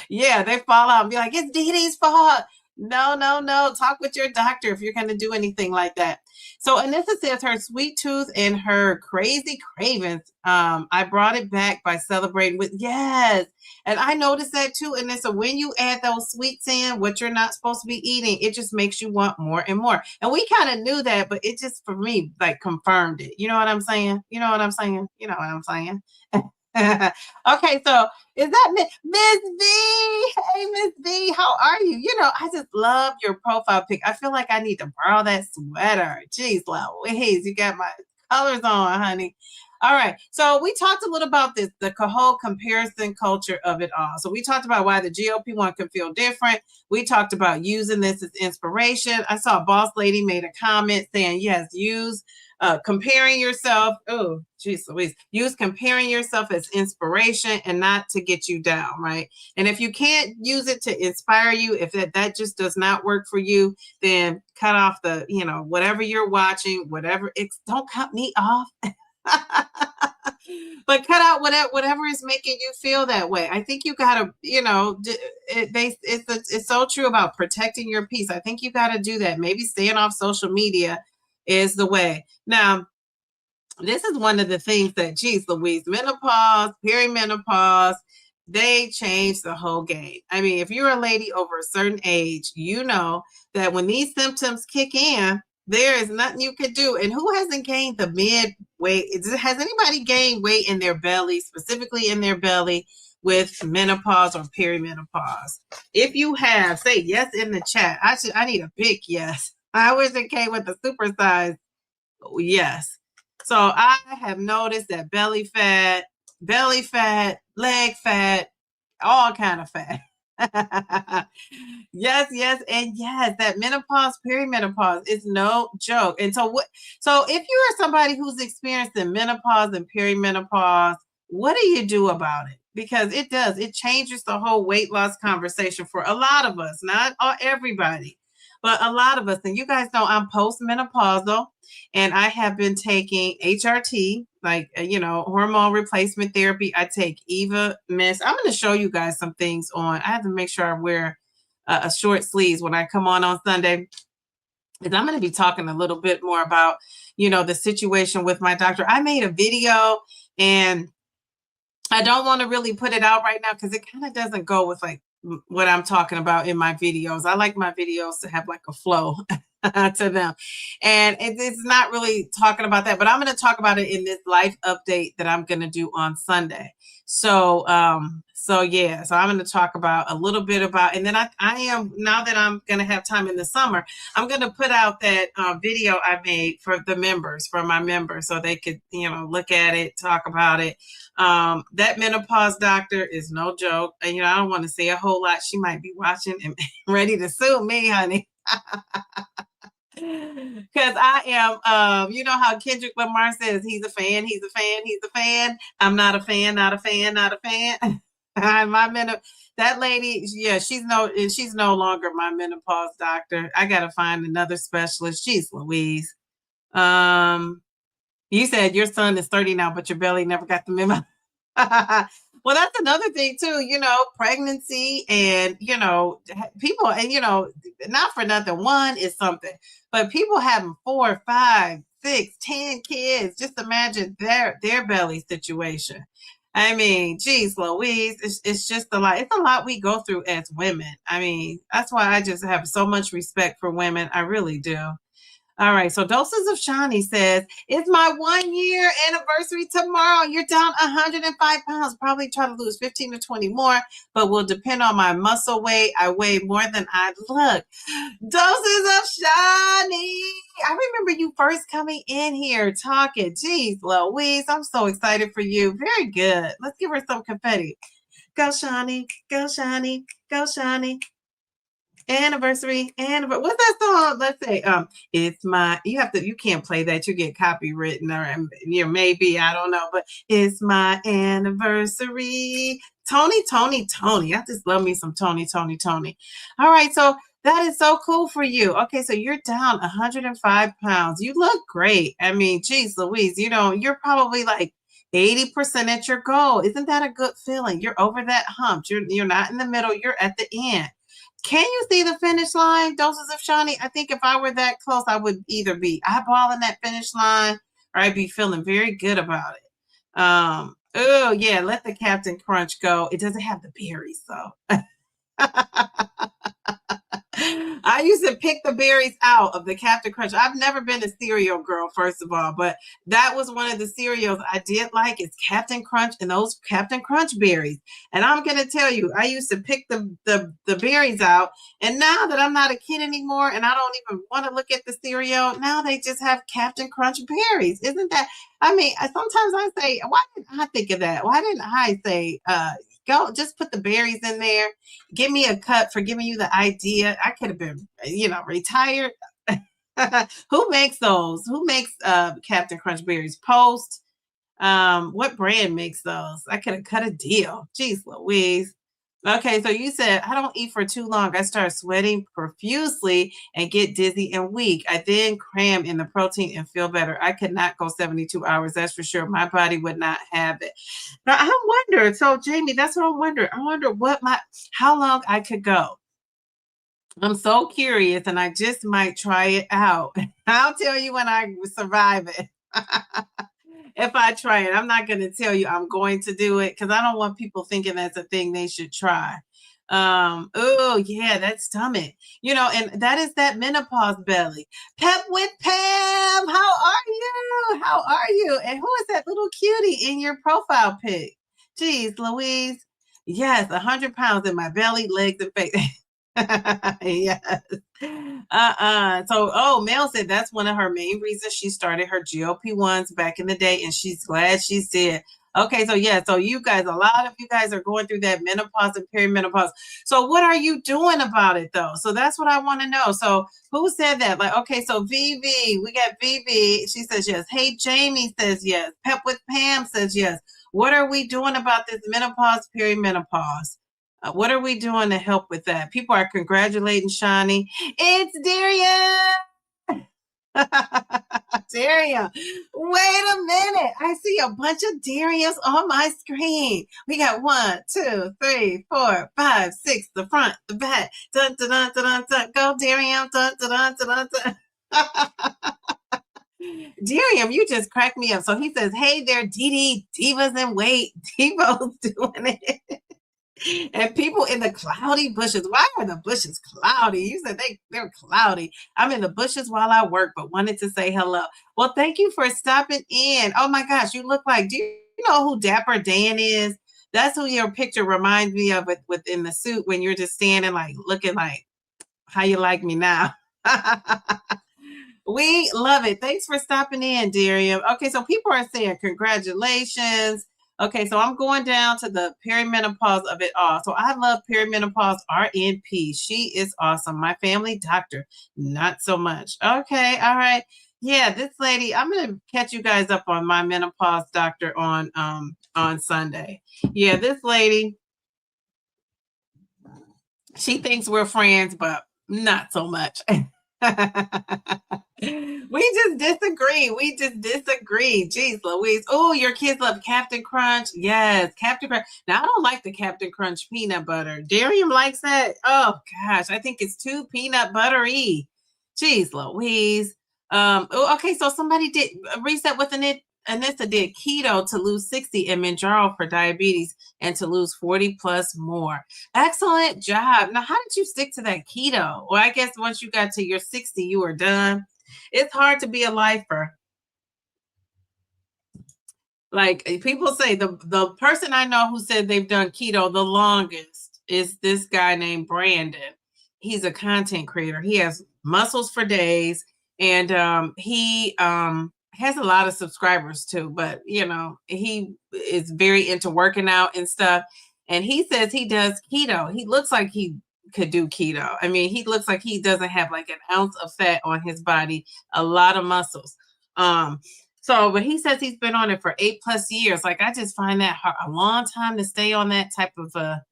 Yeah, they fall out and be like, it's Dee Dee's fault. No, no, no. Talk with your doctor if you're going to do anything like that. So Anissa says her sweet tooth and her crazy cravings. I brought it back by celebrating with, yes. And I noticed that too. And then so when you add those sweets in, what you're not supposed to be eating, it just makes you want more and more. And we kind of knew that, but it just for me like confirmed it. You know what I'm saying? You know what I'm saying? You know what I'm saying? Okay, so is that Miss B? Hey, Miss B, how are you? I just love your profile pic. I feel like I need to borrow that sweater. Jeez, Louise, you got my colors on, honey. All right, so we talked a little about this, the whole comparison culture of it all. So we talked about why the GLP-1 can feel different. We talked about using this as inspiration. I saw a boss lady made a comment saying, yes, use comparing yourself. Oh, geez Louise. Use comparing yourself as inspiration and not to get you down, right? And if you can't use it to inspire you, if that just does not work for you, then cut off the, whatever you're watching, whatever. Don't cut me off. But cut out whatever is making you feel that way. I think you gotta, it's so true about protecting your peace. I think you gotta do that. Maybe staying off social media is the way. Now, this is one of the things that, geez Louise, menopause, perimenopause, they changed the whole game. I mean, if you're a lady over a certain age, you know that when these symptoms kick in, there is nothing you can do. And who hasn't gained the mid weight? Has anybody gained weight in their belly, specifically in their belly, with menopause or perimenopause? If you have, say yes in the chat. I need a big yes. I wish it came with the supersize yes. So I have noticed that belly fat, leg fat, all kind of fat. Yes, yes, and yes, that menopause, perimenopause is no joke. And so if you are somebody who's experiencing menopause and perimenopause, what do you do about it? Because it changes the whole weight loss conversation for a lot of us, not everybody, but a lot of us. And you guys know I'm postmenopausal and I have been taking HRT, like, hormone replacement therapy. I take Eva Miss. I'm going to show you guys some things on. I have to make sure I wear a short sleeves when I come on Sunday. And I'm going to be talking a little bit more about, the situation with my doctor. I made a video and I don't want to really put it out right now because it kind of doesn't go with like what I'm talking about in my videos. I like my videos to have like a flow to them. And it's not really talking about that, but I'm going to talk about it in this life update that I'm going to do on Sunday. So yeah, so I'm going to talk about a little bit about, and then I am, now that I'm going to have time in the summer, I'm going to put out that video I made for the members, for my members, so they could, look at it, talk about it. That menopause doctor is no joke. And, I don't want to say a whole lot. She might be watching and ready to sue me, honey. Because I am, you know how Kendrick Lamar says he's a fan, he's a fan, he's a fan. I'm not a fan, not a fan, not a fan. That lady, yeah, she's no longer my menopause doctor. I gotta find another specialist. Jeez Louise. You said your son is 30 now, but your belly never got the memo. Well, that's another thing too, pregnancy and, people, and, not for nothing, one is something, but people having 4, 5, 6, 10 kids, just imagine their belly situation. I mean, geez, Louise, it's just a lot. It's a lot we go through as women. I mean, that's why I just have so much respect for women. I really do. All right. So Doses of Shani says, it's my 1-year anniversary tomorrow. You're down 105 pounds. Probably try to lose 15 to 20 more, but will depend on my muscle weight. I weigh more than I look. Doses of Shani. I remember you first coming in here talking. Jeez, Louise, I'm so excited for you. Very good. Let's give her some confetti. Go, Shani. Go, Shani. Go, Shani. Anniversary. What's that song? Let's say, you can't play that. You get copywritten or maybe, I don't know, but it's my anniversary. Tony. I just love me some Tony. All right. So that is so cool for you. Okay. So you're down 105 pounds. You look great. I mean, geez, Louise, you're probably like 80% at your goal. Isn't that a good feeling? You're over that hump. You're not in the middle. You're at the end. Can you see the finish line, Doses of Shani? I think if I were that close, I would either be eyeballing that finish line or I'd be feeling very good about it. Oh, yeah, let the Captain Crunch go. It doesn't have the berries, though. I used to pick the berries out of the Captain Crunch. I've never been a cereal girl, first of all, but that was one of the cereals I did like is Captain Crunch and those Captain Crunch berries. And I'm going to tell you, I used to pick the berries out. And now that I'm not a kid anymore and I don't even want to look at the cereal, now they just have Captain Crunch berries. Isn't that? I mean, sometimes I say, why didn't I think of that? Why didn't I say, go just put the berries in there? Give me a cut for giving you the idea. I could have been, retired. Who makes those? Who makes Captain Crunch berries? Post. What brand makes those? I could have cut a deal. Jeez Louise. Okay, so you said, I don't eat for too long. I start sweating profusely and get dizzy and weak. I then cram in the protein and feel better. I could not go 72 hours. That's for sure. My body would not have it. Now, I wonder, so Jamie, that's what I wonder. I wonder how long I could go. I'm so curious and I just might try it out. I'll tell you when I survive it. If I try it, I'm not going to tell you I'm going to do it because I don't want people thinking that's a thing they should try. Oh yeah, that stomach, and that is that menopause belly. Pep with Pam, how are you? And who is that little cutie in your profile pic? Geez, Louise. Yes, 100 pounds in my belly, legs, and face. Yes. So, Mel said that's one of her main reasons she started her GLP-1s back in the day, and she's glad she did. Okay, so yeah, so you guys, a lot of you guys are going through that menopause and perimenopause. So what are you doing about it though? So that's what I want to know. So who said that? Like, okay, so VV, we got VV. She says yes. Hey, Jamie says yes. Pep with Pam says yes. What are we doing about this menopause, perimenopause? What are we doing to help with that? People are congratulating Shani. It's Darian. Darian. Wait a minute. I see a bunch of Darians on my screen. We got 1, 2, 3, 4, 5, 6, the front, the back. Dun, dun, dun, dun, dun, dun. Go, Darian. Dun, dun, dun, dun, dun. Darian, you just cracked me up. So he says, hey there, Dee Divas and wait. Diva's doing it. And people in the cloudy bushes. Why are the bushes cloudy? You said they're cloudy. I'm in the bushes while I work, but wanted to say hello. Well, thank you for stopping in. Oh my gosh, you look like, do you know who Dapper Dan is? That's who your picture reminds me of within the suit when you're just standing like looking like how you like me now. We love it. Thanks for stopping in, Darian. Okay, so people are saying congratulations. Okay, so I'm going down to the perimenopause of it all. So I love perimenopause RNP. She is awesome. My family doctor, not so much. Okay, all right. Yeah, this lady, I'm gonna catch you guys up on my menopause doctor on Sunday. Yeah, this lady, She thinks we're friends, but not so much. We just disagree. We just disagree. Jeez Louise. Oh, your kids love Captain Crunch. Yes, Captain Crunch. Now, I don't like the Captain Crunch peanut butter. Darian likes that. Oh, gosh. I think it's too peanut buttery. Jeez Louise. Okay, so somebody did reset with Anissa did keto to lose 60 and Mounjaro for diabetes and to lose 40 plus more. Excellent job. Now, how did you stick to that keto? Well, I guess once you got to your 60, you were done. It's hard to be a lifer. Like people say, the person I know who said they've done keto the longest is this guy named Brandon. He's a content creator. He has muscles for days, and he has a lot of subscribers too. But you know, he is very into working out and stuff. And he says he does keto. He looks like he could do keto. I mean, he looks like he doesn't have like an ounce of fat on his body, a lot of muscles. So, but he says he's been on it for 8+ years. Like, I just find that a long time to stay on that type of a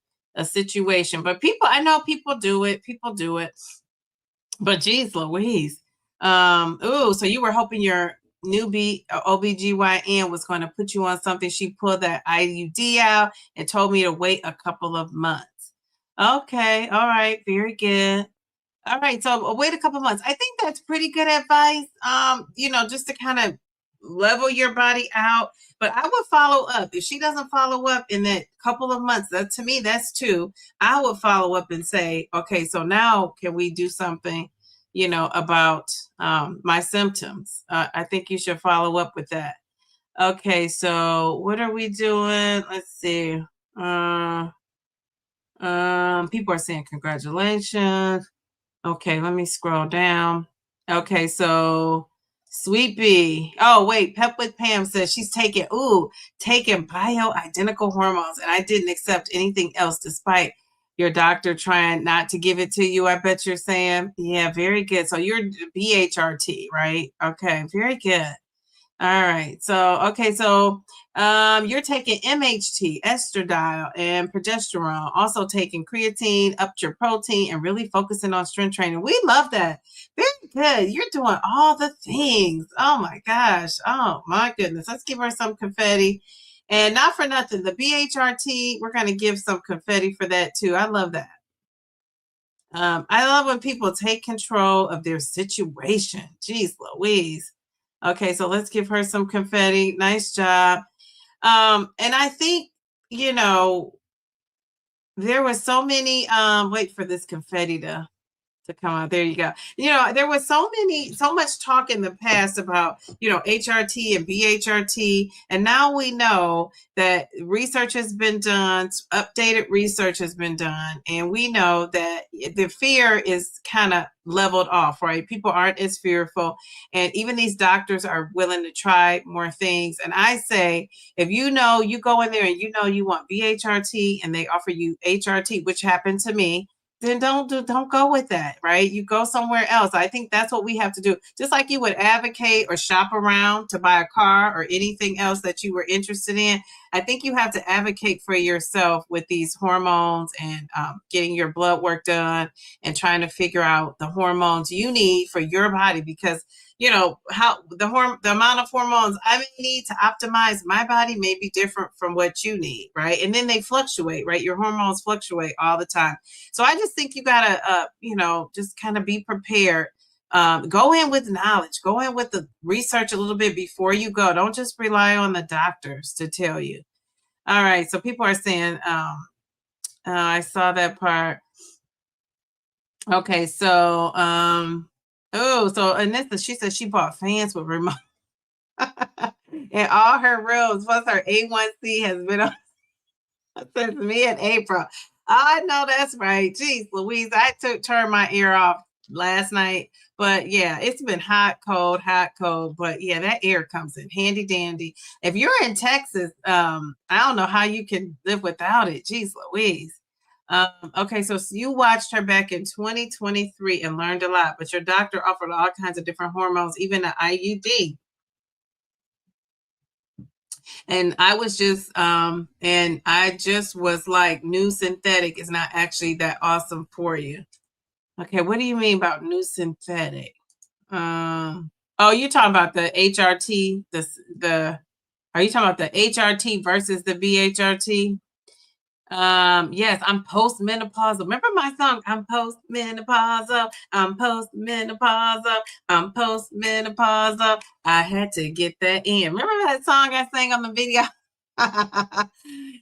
situation. But I know people do it. People do it. But geez Louise. So you were hoping your newbie OBGYN was going to put you on something. She pulled that IUD out and told me to wait a couple of months. Okay. All right. Very good. All right. So wait a couple months. I think that's pretty good advice. Just to kind of level your body out. But I would follow up. If she doesn't follow up in that couple of months, that to me, that's 2. I would follow up and say, okay, so now can we do something, about my symptoms? I think you should follow up with that. Okay, so what are we doing? Let's see. People are saying congratulations. Okay, let me scroll down. Okay, so Sweet Bee. Oh, wait, Pep with Pam says she's taking bioidentical hormones, and I didn't accept anything else despite your doctor trying not to give it to you, I bet you're saying. Yeah, very good. So you're BHRT, right? Okay, very good. All right. So you're taking MHT, estradiol, and progesterone, also taking creatine, upped your protein, and really focusing on strength training. We love that. Very good. You're doing all the things. Oh my gosh. Oh my goodness. Let's give her some confetti. And not for nothing, the BHRT, we're going to give some confetti for that too. I love that. I love when people take control of their situation. Jeez Louise. Okay, so let's give her some confetti. Nice job. And I think, there was so many, wait for this confetti to come out. There you go. There was so much talk in the past about, HRT and BHRT. And now we know that research has been done, updated research has been done. And we know that the fear is kind of leveled off, right? People aren't as fearful. And even these doctors are willing to try more things. And I say, if you go in there and you want BHRT and they offer you HRT, which happened to me, then don't go with that, right? You go somewhere else. I think that's what we have to do. Just like you would advocate or shop around to buy a car or anything else that you were interested in. I think you have to advocate for yourself with these hormones and getting your blood work done and trying to figure out the hormones you need for your body, because how the amount of hormones I may need to optimize my body may be different from what you need, right? And then they fluctuate, right? Your hormones fluctuate all the time. So I just think you gotta, just kind of be prepared. Go in with knowledge. Go in with the research a little bit before you go. Don't just rely on the doctors to tell you. All right. So people are saying, I saw that part. Okay. So, so Anissa, she said she bought fans with remote. And all her rooms, plus her A1C has been on since me in April. I know that's right. Jeez Louise, I turned my ear off last night. But yeah, it's been hot, cold. But yeah, that air comes in handy dandy. If you're in Texas, I don't know how you can live without it. Jeez Louise. Okay, so you watched her back in 2023 and learned a lot, but your doctor offered all kinds of different hormones, even an IUD. And I was just and I just was like, new synthetic is not actually that awesome for you. Okay, what do you mean about new synthetic? Oh, you're talking about the HRT, the are you talking about the HRT versus the BHRT? Yes, I'm postmenopausal. Remember my song? I'm postmenopausal. I'm postmenopausal. I'm postmenopausal. I had to get that in. Remember that song I sang on the video?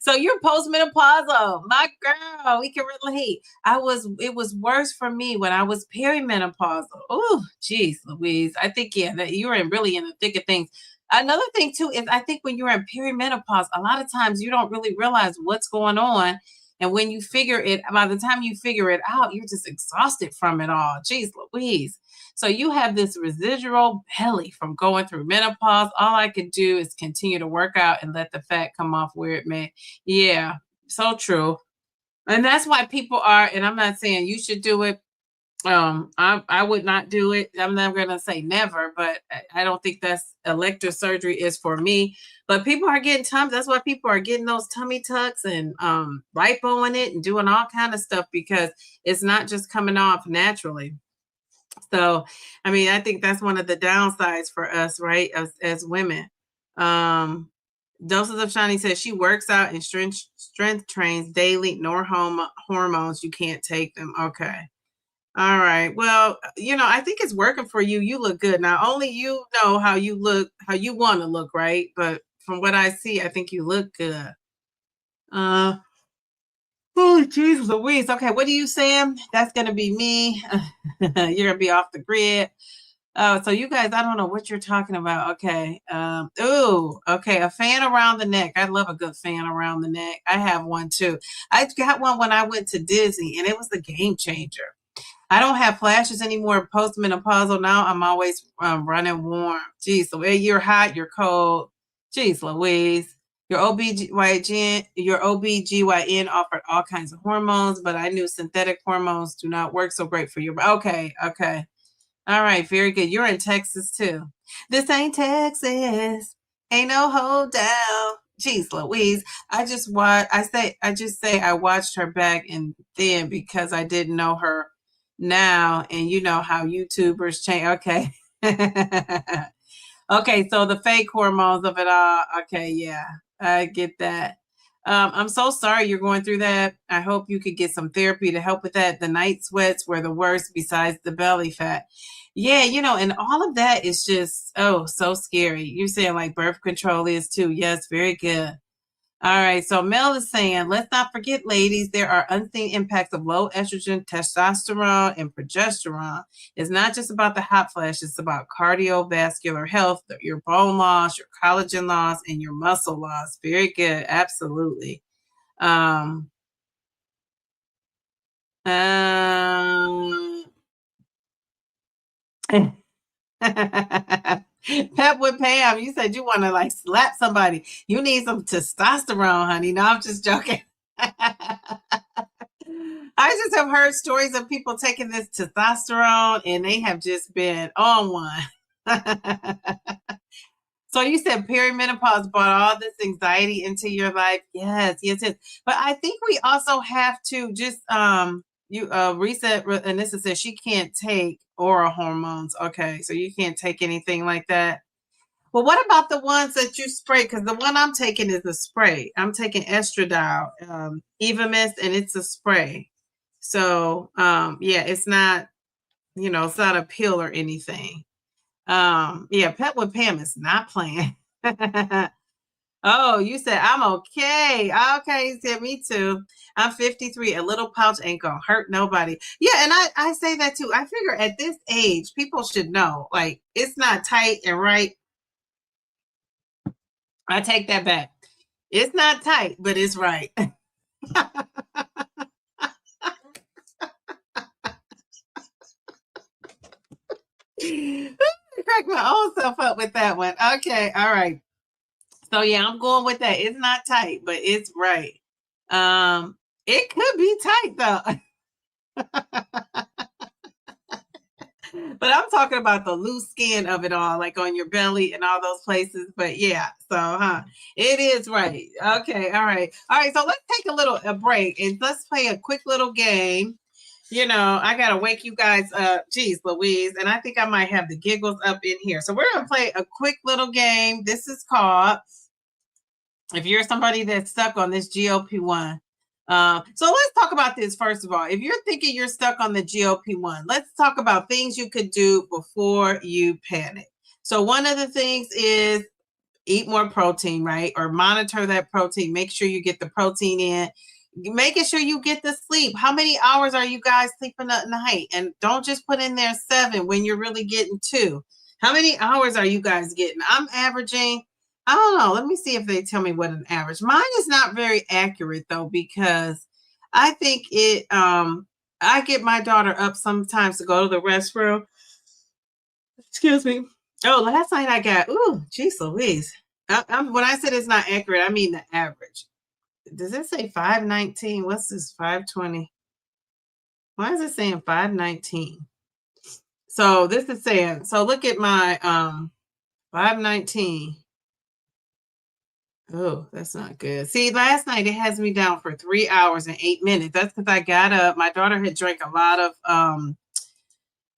So you're postmenopausal, my girl. We can relate. It was worse for me when I was perimenopausal. Oh, geez, Louise. I think, yeah, that you were really in the thick of things. Another thing too is I think when you're in perimenopause, a lot of times you don't really realize what's going on. And when you figure it, by the time you figure it out, you're just exhausted from it all. Geez, Louise. So you have this residual belly from going through menopause. All I could do is continue to work out and let the fat come off where it may. Yeah, so true. And that's why people are, and I'm not saying you should do it. I would not do it. I'm not going to say never, but I don't think that's elective surgery is for me. But people are getting tummy. That's why people are getting those tummy tucks and lipoing it and doing all kind of stuff because it's not just coming off naturally. So, I mean, I think that's one of the downsides for us, right, as women. Doses of Shani says she works out and strength trains daily. No hormones. You can't take them. Okay. All right. Well, I think it's working for you. You look good. Now, only you know how you look, how you want to look, right? But from what I see, I think you look good. Oh, Jesus Louise. Okay, what are you saying? That's going to be me. You're going to be off the grid. Oh, so you guys, I don't know what you're talking about. Okay. Okay. A fan around the neck. I love a good fan around the neck. I have one too. I got one when I went to Disney and it was a game changer. I don't have flashes anymore postmenopausal now. I'm always running warm. Geez, the way you're hot, you're cold. Geez, Louise. Your OBGYN offered all kinds of hormones, but I knew synthetic hormones do not work so great for your. Okay. All right, very good. You're in Texas too. This ain't Texas. Ain't no hold down. Jeez Louise. I just say I watched her back and then because I didn't know her now, and you know how YouTubers change. Okay. Okay, so the fake hormones of it all. Okay, yeah, I get that. I'm so sorry you're going through that. I hope you could get some therapy to help with that. The night sweats were the worst besides the belly fat. Yeah, and all of that is just, so scary. You're saying like birth control is too. Yes, very good. All right, so Mel is saying, let's not forget, ladies, there are unseen impacts of low estrogen, testosterone, and progesterone. It's not just about the hot flash, it's about cardiovascular health, your bone loss, your collagen loss, and your muscle loss. Very good, absolutely. Um, um, Pep with Pam, you said you want to like slap somebody. You need some testosterone, honey. No, I'm just joking. I just have heard stories of people taking this testosterone and they have just been on one. So you said perimenopause brought all this anxiety into your life. Yes. But I think we also have to just you reset. And this says she can't take oral hormones. Okay, so you can't take anything like that. Well, what about the ones that you spray? Because the one I'm taking is a spray. I'm taking estradiol, Evamist, and it's a spray. So yeah, it's not, it's not a pill or anything. Yeah, Pet with Pam is not playing. Oh, you said I'm okay. Okay, you said me too. I'm 53. A little pouch ain't gonna hurt nobody. Yeah, and I say that too. I figure at this age, people should know. Like, it's not tight and right. I take that back. It's not tight, but it's right. Crack my own self up with that one. Okay, all right. So yeah, I'm going with that. It's not tight, but it's right. It could be tight though. But I'm talking about the loose skin of it all, like on your belly and all those places. But yeah, so it is right. Okay, all right. All right, so let's take a break and let's play a quick little game. You know, I gotta wake you guys up. Geez, Louise, and I think I might have the giggles up in here. So we're gonna play a quick little game. This is called, if you're somebody that's stuck on this GLP-1. So let's talk about this first of all. If you're thinking you're stuck on the GLP-1, let's talk about things you could do before you panic. So one of the things is eat more protein, right? Or monitor that protein. Make sure you get the protein in. Making sure you get the sleep. How many hours are you guys sleeping at night? And don't just put in there 7 when you're really getting 2. How many hours are you guys getting? I'm averaging, I don't know. Let me see if they tell me what an average. Mine is not very accurate though, because I think I get my daughter up sometimes to go to the restroom. Excuse me. Oh, last night I got, geez Louise. When I said it's not accurate, I mean the average. Does it say 519? What's this? 520? Why is it saying 519? So this is saying, so look at my 519. Oh, that's not good. See, last night it has me down for 3 hours and 8 minutes. That's because I got up. My daughter had drank a lot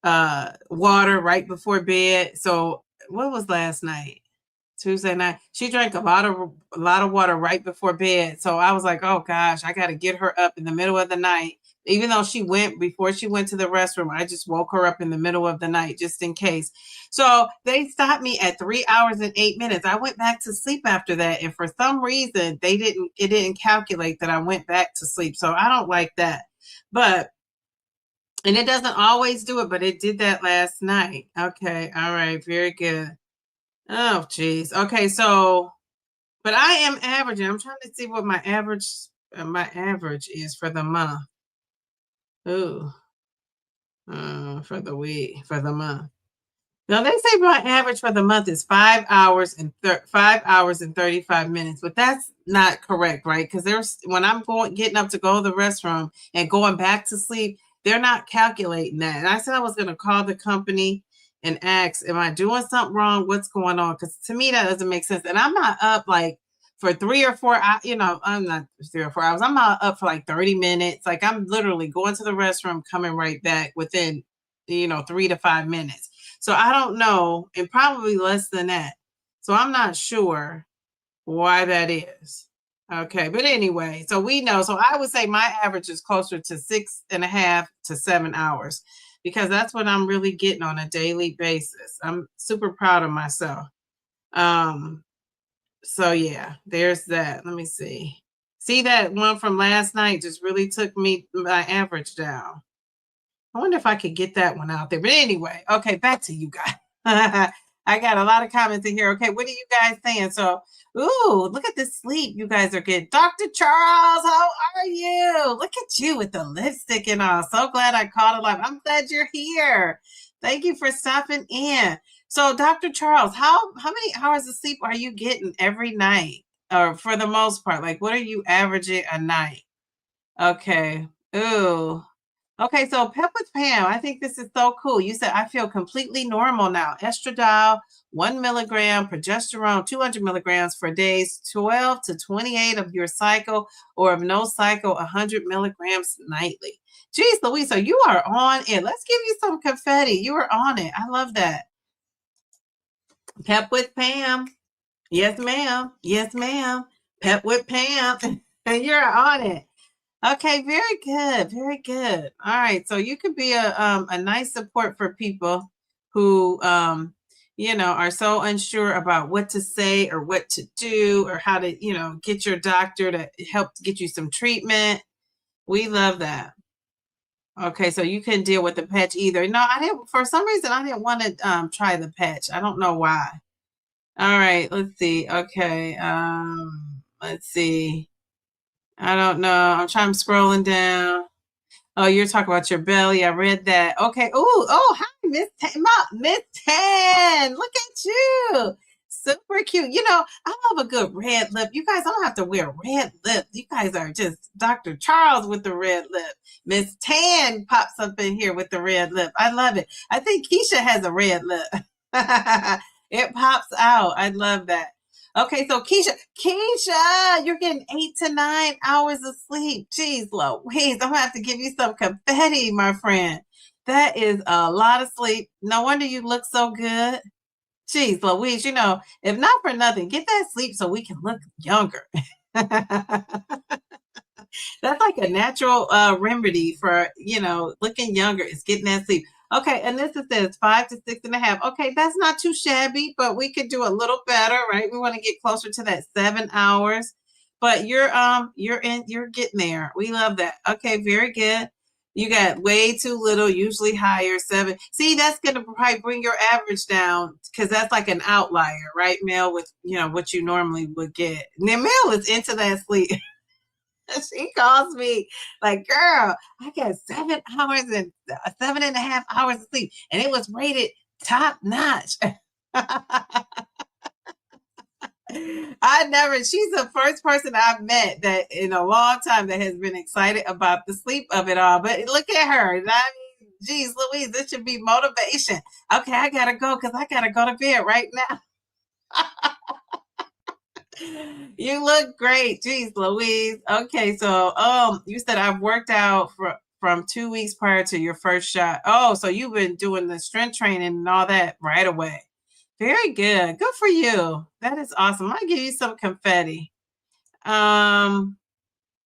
of water right before bed. So what was last night? Tuesday night, she drank a lot of water right before bed. So I was like, oh gosh, I got to get her up in the middle of the night. Even though before she went to the restroom, I just woke her up in the middle of the night just in case. So they stopped me at 3 hours and 8 minutes. I went back to sleep after that. And for some reason, it didn't calculate that I went back to sleep. So I don't like that. And it doesn't always do it, but it did that last night. Okay. All right. Very good. Oh, geez. Okay, so, but I am averaging. I'm trying to see what my average is for the month. Ooh, for the month. Now they say my average for the month is 5 hours and 35 minutes, but that's not correct, right? Because when I'm getting up to go to the restroom and going back to sleep, they're not calculating that. And I said I was going to call the company and ask, am I doing something wrong? What's going on? Because to me, that doesn't make sense. And I'm not up like for 3 or 4 hours, I'm not 3 or 4 hours. I'm not up for like 30 minutes. Like I'm literally going to the restroom, coming right back within, 3 to 5 minutes. So I don't know, and probably less than that. So I'm not sure why that is. Okay. But anyway, so we know. So I would say my average is closer to 6.5 to 7 hours, because that's what I'm really getting on a daily basis. I'm super proud of myself. So yeah, there's that. Let me see. See, that one from last night just really took my average down. I wonder if I could get that one out there. But anyway, okay, back to you guys. I got a lot of comments in here. Okay, what are you guys saying? So, look at the sleep you guys are getting. Dr. Charles, how are you? Look at you with the lipstick and all. So glad I caught it live. I'm glad you're here. Thank you for stopping in. So, Dr. Charles, how many hours of sleep are you getting every night? Or for the most part, like what are you averaging a night? Okay. Ooh. Okay, so Pep with Pam, I think this is so cool. You said, I feel completely normal now. Estradiol, 1 milligram, progesterone, 200 milligrams for days 12 to 28 of your cycle, or of no cycle, 100 milligrams nightly. Geez, Louisa, you are on it. Let's give you some confetti. You are on it. I love that. Pep with Pam. Yes, ma'am. Yes, ma'am. Pep with Pam. And you're on it. Okay, very good. Very good. All right. So you could be a nice support for people who are so unsure about what to say or what to do, or how to, get your doctor to help get you some treatment. We love that. Okay, so you couldn't deal with the patch either. No, I didn't. For some reason, I didn't want to try the patch. I don't know why. All right, let's see. Okay, let's see. I don't know. I'm scrolling down. Oh, you're talking about your belly. I read that. Okay. Oh, hi, Miss Tan. Look at you. Super cute. You know, I love a good red lip. You guys don't have to wear red lip. You guys are just Dr. Charles with the red lip. Miss Tan pops up in here with the red lip. I love it. I think Keisha has a red lip. It pops out. I love that. Okay, so Keisha, you're getting 8 to 9 hours of sleep. Jeez Louise, I'm gonna have to give you some confetti, my friend. That is a lot of sleep. No wonder you look so good. Jeez Louise, you know, if not for nothing, get that sleep so we can look younger. That's like a natural remedy for, you know, looking younger is getting that sleep. Okay, and this says 5 to 6.5. Okay, that's not too shabby, but we could do a little better, right? We want to get closer to that 7 hours. But you're getting there. We love that. Okay, very good. You got way too little, usually higher, 7. See, that's gonna probably bring your average down because that's like an outlier, right, Mel, with you know what you normally would get. Now Mel is into that sleep. She calls me like, girl, I got 7 hours and 7.5 hours of sleep, and it was rated top notch. She's the first person I've met that in a long time that has been excited about the sleep of it all. But look at her. And I mean, geez, Louise, this should be motivation. Okay, I gotta go because I gotta go to bed right now. You look great. Jeez, Louise. Okay, so you said I've worked out from 2 weeks prior to your first shot. Oh, so you've been doing the strength training and all that right away. Very good. Good for you. That is awesome. I'll give you some confetti. Um,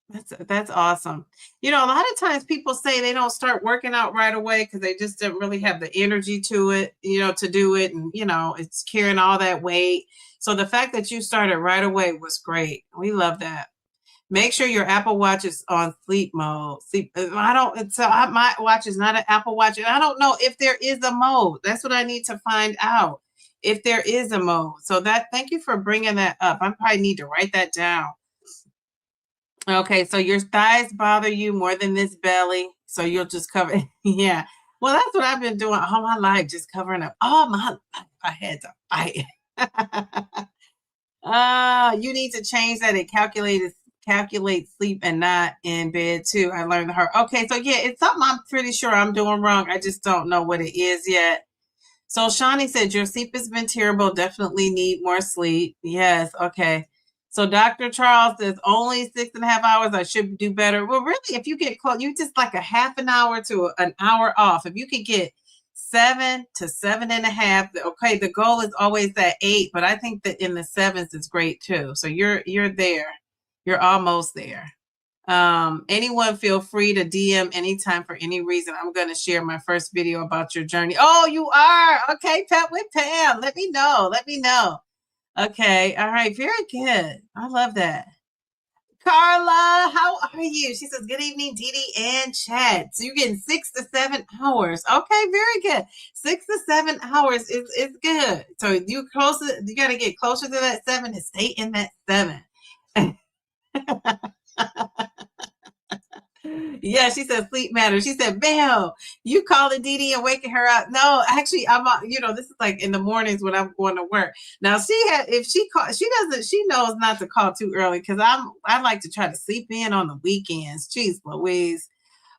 that's awesome. You know, a lot of times people say they don't start working out right away because they just don't really have the energy to it, you know, to do it. And, you know, it's carrying all that weight. So the fact that you started right away was great. We love that. Make sure your Apple Watch is on sleep mode. Sleep. My watch is not an Apple Watch, and I don't know if there is a mode. That's what I need to find out. If there is a mode. So thank you for bringing that up. I probably need to write that down. Okay, so your thighs bother you more than this belly, so you'll just cover. Yeah. Well, that's what I've been doing all my life, just covering up all my life. I had to fight. You need to change that. It calculates sleep and not in bed too. I learned her. Okay, so yeah, it's something I'm pretty sure I'm doing wrong. I just don't know what it is yet. So Shawnee said your sleep has been terrible. Definitely need more sleep. Yes. Okay. So Dr. Charles says only 6.5 hours. I should do better. Well, really, if you get close, you just like a half an hour to an hour off. If you could get 7 to 7.5, okay. The goal is always that 8, but I think that in the 7s is great too. So you're there. You're almost there. Anyone feel free to DM anytime for any reason. I'm going to share my first video about your journey. Oh, you are? Okay, Pet with Pam. Let me know. Okay. All right. Very good. I love that. Carla, how are you? She says, good evening, Dee Dee and Chad. So you're getting 6 to 7 hours. Okay, very good. 6 to 7 hours is good. So you got to get closer to that 7 and stay in that 7. Yeah, she said sleep matters. She said, Belle, you calling Dee Dee and waking her up. No, actually, this is like in the mornings when I'm going to work. Now she knows not to call too early because I like to try to sleep in on the weekends. Jeez Louise.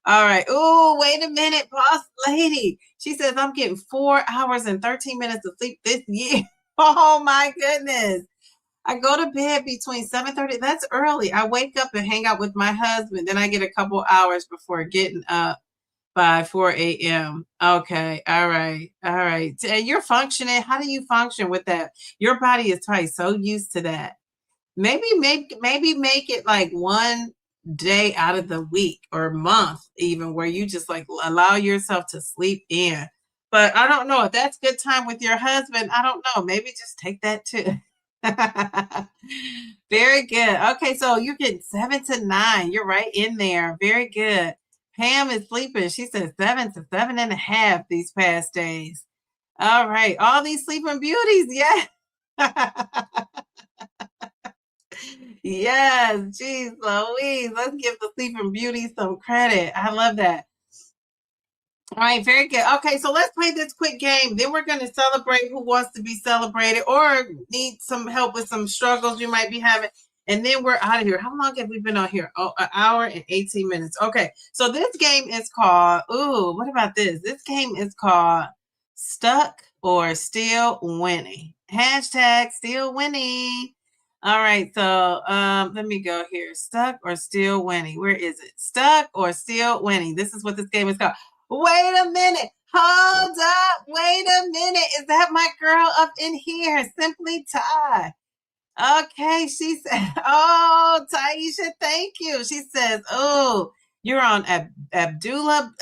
All right. Oh, wait a minute, boss lady. She says I'm getting 4 hours and 13 minutes of sleep this year. Oh my goodness. I go to bed between 7:30. That's early. I wake up and hang out with my husband. Then I get a couple hours before getting up by 4 a.m. Okay. All right. All right. And you're functioning. How do you function with that? Your body is probably so used to that. Maybe make it like one day out of the week or month, even where you just like allow yourself to sleep in. But I don't know if that's good time with your husband. I don't know. Maybe just take that too. Very good. Okay, so you're getting 7 to 9. You're right in there. Very good. Pam is sleeping. She said 7 to 7.5 these past days. All right. All these sleeping beauties. Yeah. Yes. Geez, Louise. Let's give the sleeping beauties some credit. I love that. All right, very good. Okay, so let's play this quick game. Then we're going to celebrate who wants to be celebrated or need some help with some struggles you might be having. And then we're out of here. How long have we been on here? Oh, an hour and 18 minutes. Okay, so this game is called, ooh, what about this? This game is called Stuck or Still Winning. Hashtag still winning. All right, so let me go here. Stuck or still winning. Where is it? Stuck or still winning. This is what this game is called. Wait a minute. Hold up. Wait a minute. Is that my girl up in here? Simply Ty. Okay, she said, oh, Taisha, thank you. She says, oh, you're on Abdullah,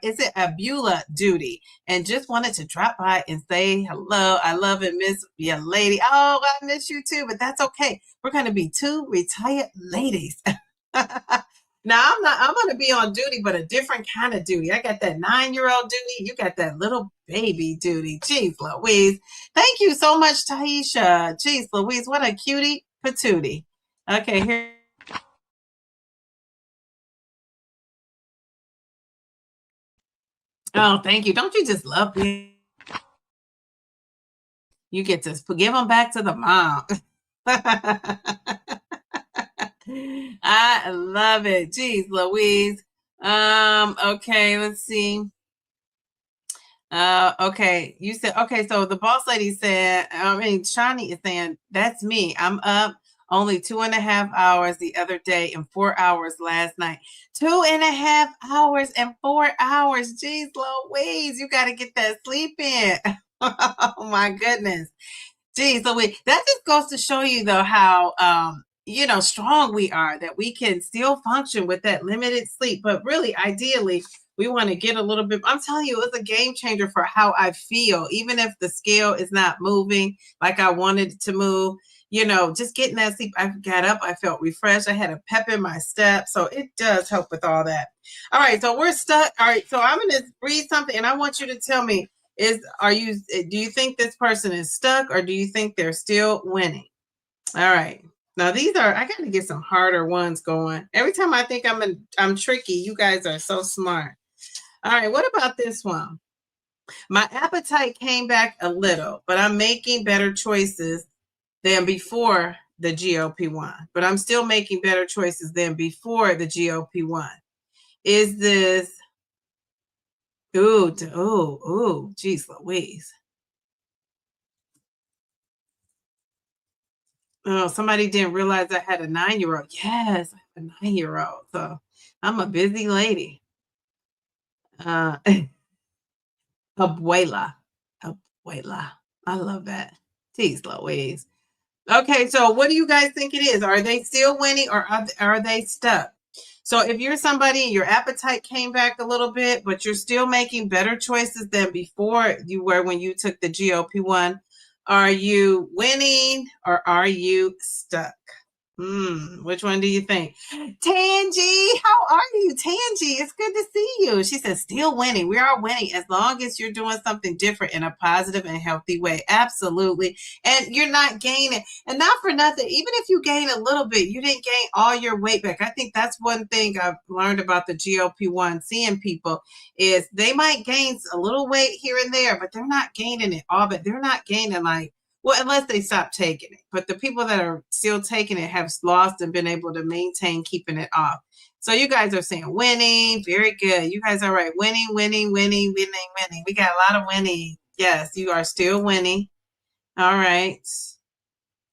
is it Abdullah duty? And just wanted to drop by and say hello. I love and miss your lady. Oh, I miss you too, but that's okay. We're going to be two retired ladies. Now I'm gonna be on duty, but a different kind of duty. I got that 9-year-old duty. You got that little baby duty. Jeez Louise. Thank you so much, Taisha. Jeez Louise, what a cutie patootie. Okay, here. Oh, thank you. Don't you just love being? You get to give them back to the mom. I love it. Jeez Louise. Okay, let's see. Okay, you said okay. So the boss lady said, Shani is saying that's me. I'm up only 2.5 hours the other day and 4 hours last night. 2.5 hours and 4 hours. Jeez Louise, you got to get that sleep in. Oh my goodness. Geez, so that just goes to show you though how strong we are, that we can still function with that limited sleep. But really, ideally, we want to get a little bit. I'm telling you, it's a game changer for how I feel, even if the scale is not moving like I wanted it to move. Just getting that sleep. I got up, I felt refreshed. I had a pep in my step, so it does help with all that. All right, so we're stuck. All right, so I'm going to read something, and I want you to tell me. Do you think this person is stuck or do you think they're still winning? All right. Now I got to get some harder ones going. Every time I think I'm tricky, you guys are so smart. All right. What about this one? My appetite came back a little, but I'm making better choices than before the GLP-1, but I'm still making better choices than before the GLP-1. Is this Ooh, geez Louise. Oh, somebody didn't realize I had a 9-year-old. Yes, I have a 9-year-old. So I'm a busy lady. Abuela. Abuela. I love that. Jeez Louise. Okay, so what do you guys think it is? Are they still winning or are they stuck? So if you're somebody and your appetite came back a little bit, but you're still making better choices than before you were when you took the GLP-1, are you winning or are you stuck? Which one do you think? Tangy, how are you, Tangy? It's good to see you. She says, still winning. We are winning as long as you're doing something different in a positive and healthy way. Absolutely. And you're not gaining. And not for nothing, even if you gain a little bit, you didn't gain all your weight back. I think that's one thing I've learned about the GLP-1, seeing people, is they might gain a little weight here and there, but they're not gaining it all. But they're not gaining well, unless they stop taking it. But the people that are still taking it have lost and been able to maintain keeping it off. So you guys are saying winning. Very good. You guys are right. Winning, winning, winning, winning, winning. We got a lot of winning. Yes, you are still winning. All right.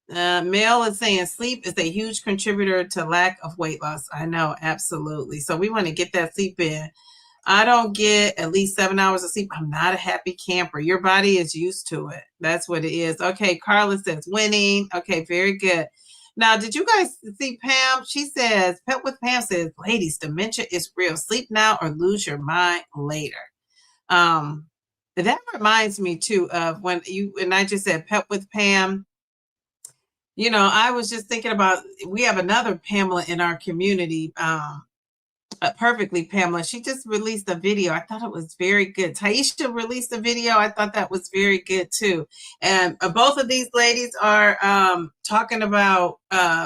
Mel is saying sleep is a huge contributor to lack of weight loss. I know, absolutely. So we want to get that sleep in. I don't get at least 7 hours of sleep. I'm not a happy camper. Your body is used to it. That's what it is. Okay, Carla says winning. Okay, very good. Now, did you guys see Pam? She says, Pet with Pam says, ladies, dementia is real. Sleep now or lose your mind later. That reminds me too of when I just said Pet with Pam. I was just thinking about, we have another Pamela in our community. Perfectly Pamela. She just released a video. I thought it was very good. Taisha released a video. I thought that was very good too. And both of these ladies are talking about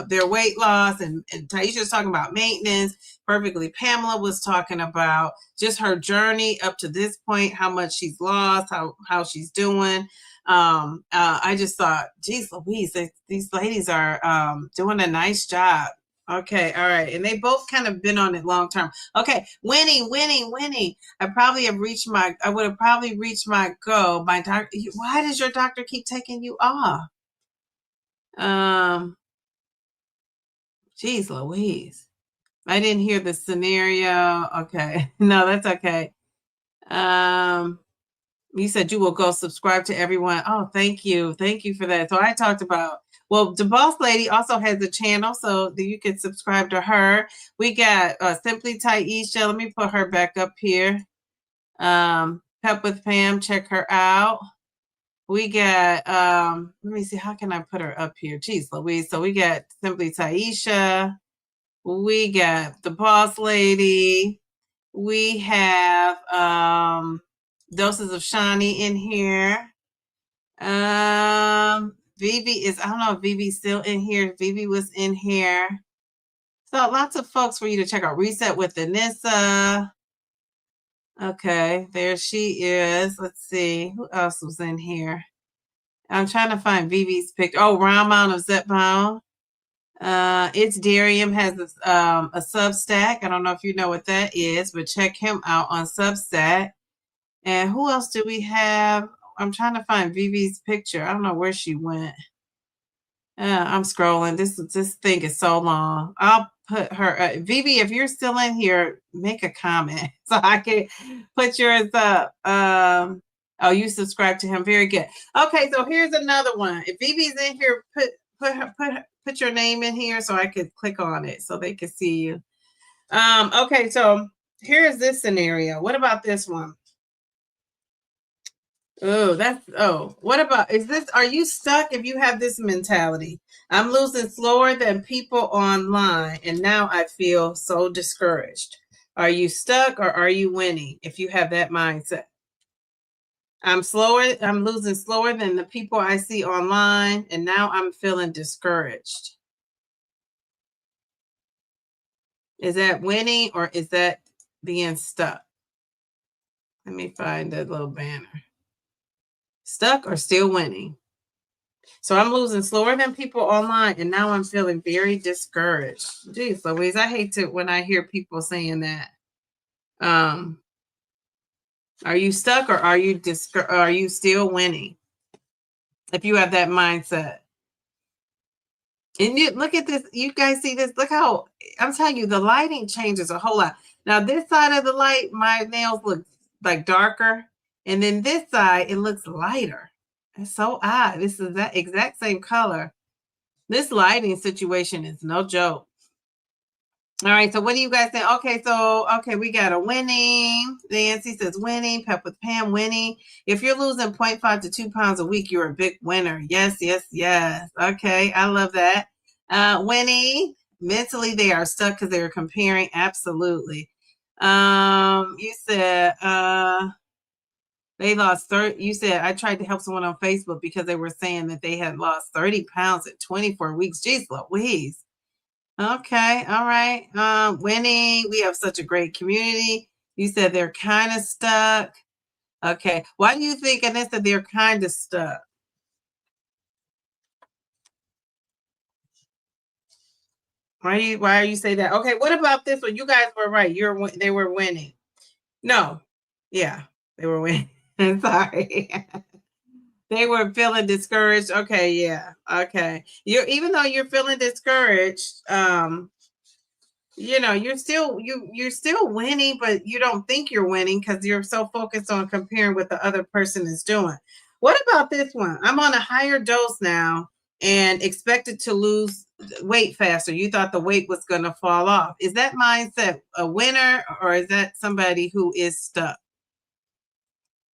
their weight loss, and Taisha's talking about maintenance. Perfectly Pamela was talking about just her journey up to this point, how much she's lost, how she's doing. I just thought, geez Louise, these ladies are doing a nice job. Okay, all right. And they both kind of been on it long term. Okay, winning. I would have probably reached my goal. My doctor, why does your doctor keep taking you off? Geez Louise. I didn't hear the scenario. Okay. No, that's okay. You said you will go subscribe to everyone. Oh, thank you. Thank you for that. So I talked about, well, the boss lady also has a channel, so that you can subscribe to her. We got Simply Taisha. Let me put her back up here. Pep with Pam, check her out. We got, let me see, how can I put her up here? Geez, Louise. So we got Simply Taisha. We got the boss lady. We have Doses of Shani in here. Vivi is, I don't know if Vivi's still in here. Vivi was in here. So lots of folks for you to check out. Reset with Anissa. Okay, there she is. Let's see. Who else was in here? I'm trying to find Vivi's picture. Oh, Ramon of Zepbound. It's Darium has a Substack. I don't know if you know what that is, but check him out on Substack. And who else do we have? I'm trying to find Vivi's picture. I don't know where she went. I'm scrolling. This thing is so long. I'll put her. Vivi, if you're still in here, make a comment so I can put yours up. Oh, you subscribe to him. Very good. Okay, so here's another one. If Vivi's in here, put your name in here so I could click on it so they can see you. Okay, so here's this scenario. What about this one? What about, are you stuck if you have this mentality? I'm losing slower than people online, and now I feel so discouraged. Are you stuck or are you winning if you have that mindset? I'm losing slower than the people I see online, and now I'm feeling discouraged. Is that winning or is that being stuck? Let me find that little banner. Stuck or still winning? So I'm losing slower than people online, and now I'm feeling very discouraged. Geez Louise, I hate to when I hear people saying that. Are you stuck or are you still winning? If you have that mindset. And you look at this, you guys see this, look how, I'm telling you, the lighting changes a whole lot. Now this side of the light, my nails look like darker. And then this side, it looks lighter. It's so odd. This is that exact same color. This lighting situation is no joke. All right, so what do you guys think? Okay, we got a winning. Nancy says winning. Pep with Pam, winning. If you're losing 0.5 to 2 pounds a week, you're a big winner. Yes. Okay, I love that. Winning. Mentally, they are stuck because they're comparing. Absolutely. You said they lost 30. You said I tried to help someone on Facebook because they were saying that they had lost 30 pounds at 24 weeks. Jeez Louise. Okay, all right. Winning. We have such a great community. You said they're kind of stuck. Okay. Why do you think, Anissa, they're kind of stuck? Why are you say that? Okay, what about this one? You guys were right. They were winning. No. Yeah, they were winning. Sorry. They were feeling discouraged. Okay, yeah. Okay. Even though you're feeling discouraged, you're still winning, but you don't think you're winning because you're so focused on comparing what the other person is doing. What about this one? I'm on a higher dose now and expected to lose weight faster. You thought the weight was going to fall off. Is that mindset a winner or is that somebody who is stuck?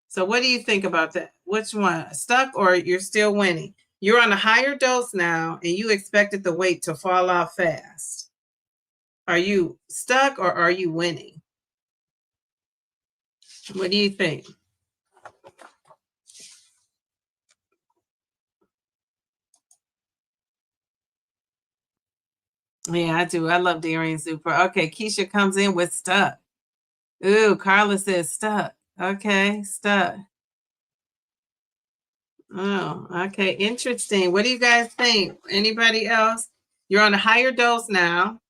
So what do you think about that? Which one? Stuck or you're still winning? You're on a higher dose now and you expected the weight to fall off fast. Are you stuck or are you winning? What do you think? Yeah, I do. I love Darian Super. Okay, Keisha comes in with stuck. Ooh, Carla says stuck. Okay, stuck. Oh, okay. Interesting. What do you guys think? Anybody else? You're on a higher dose now,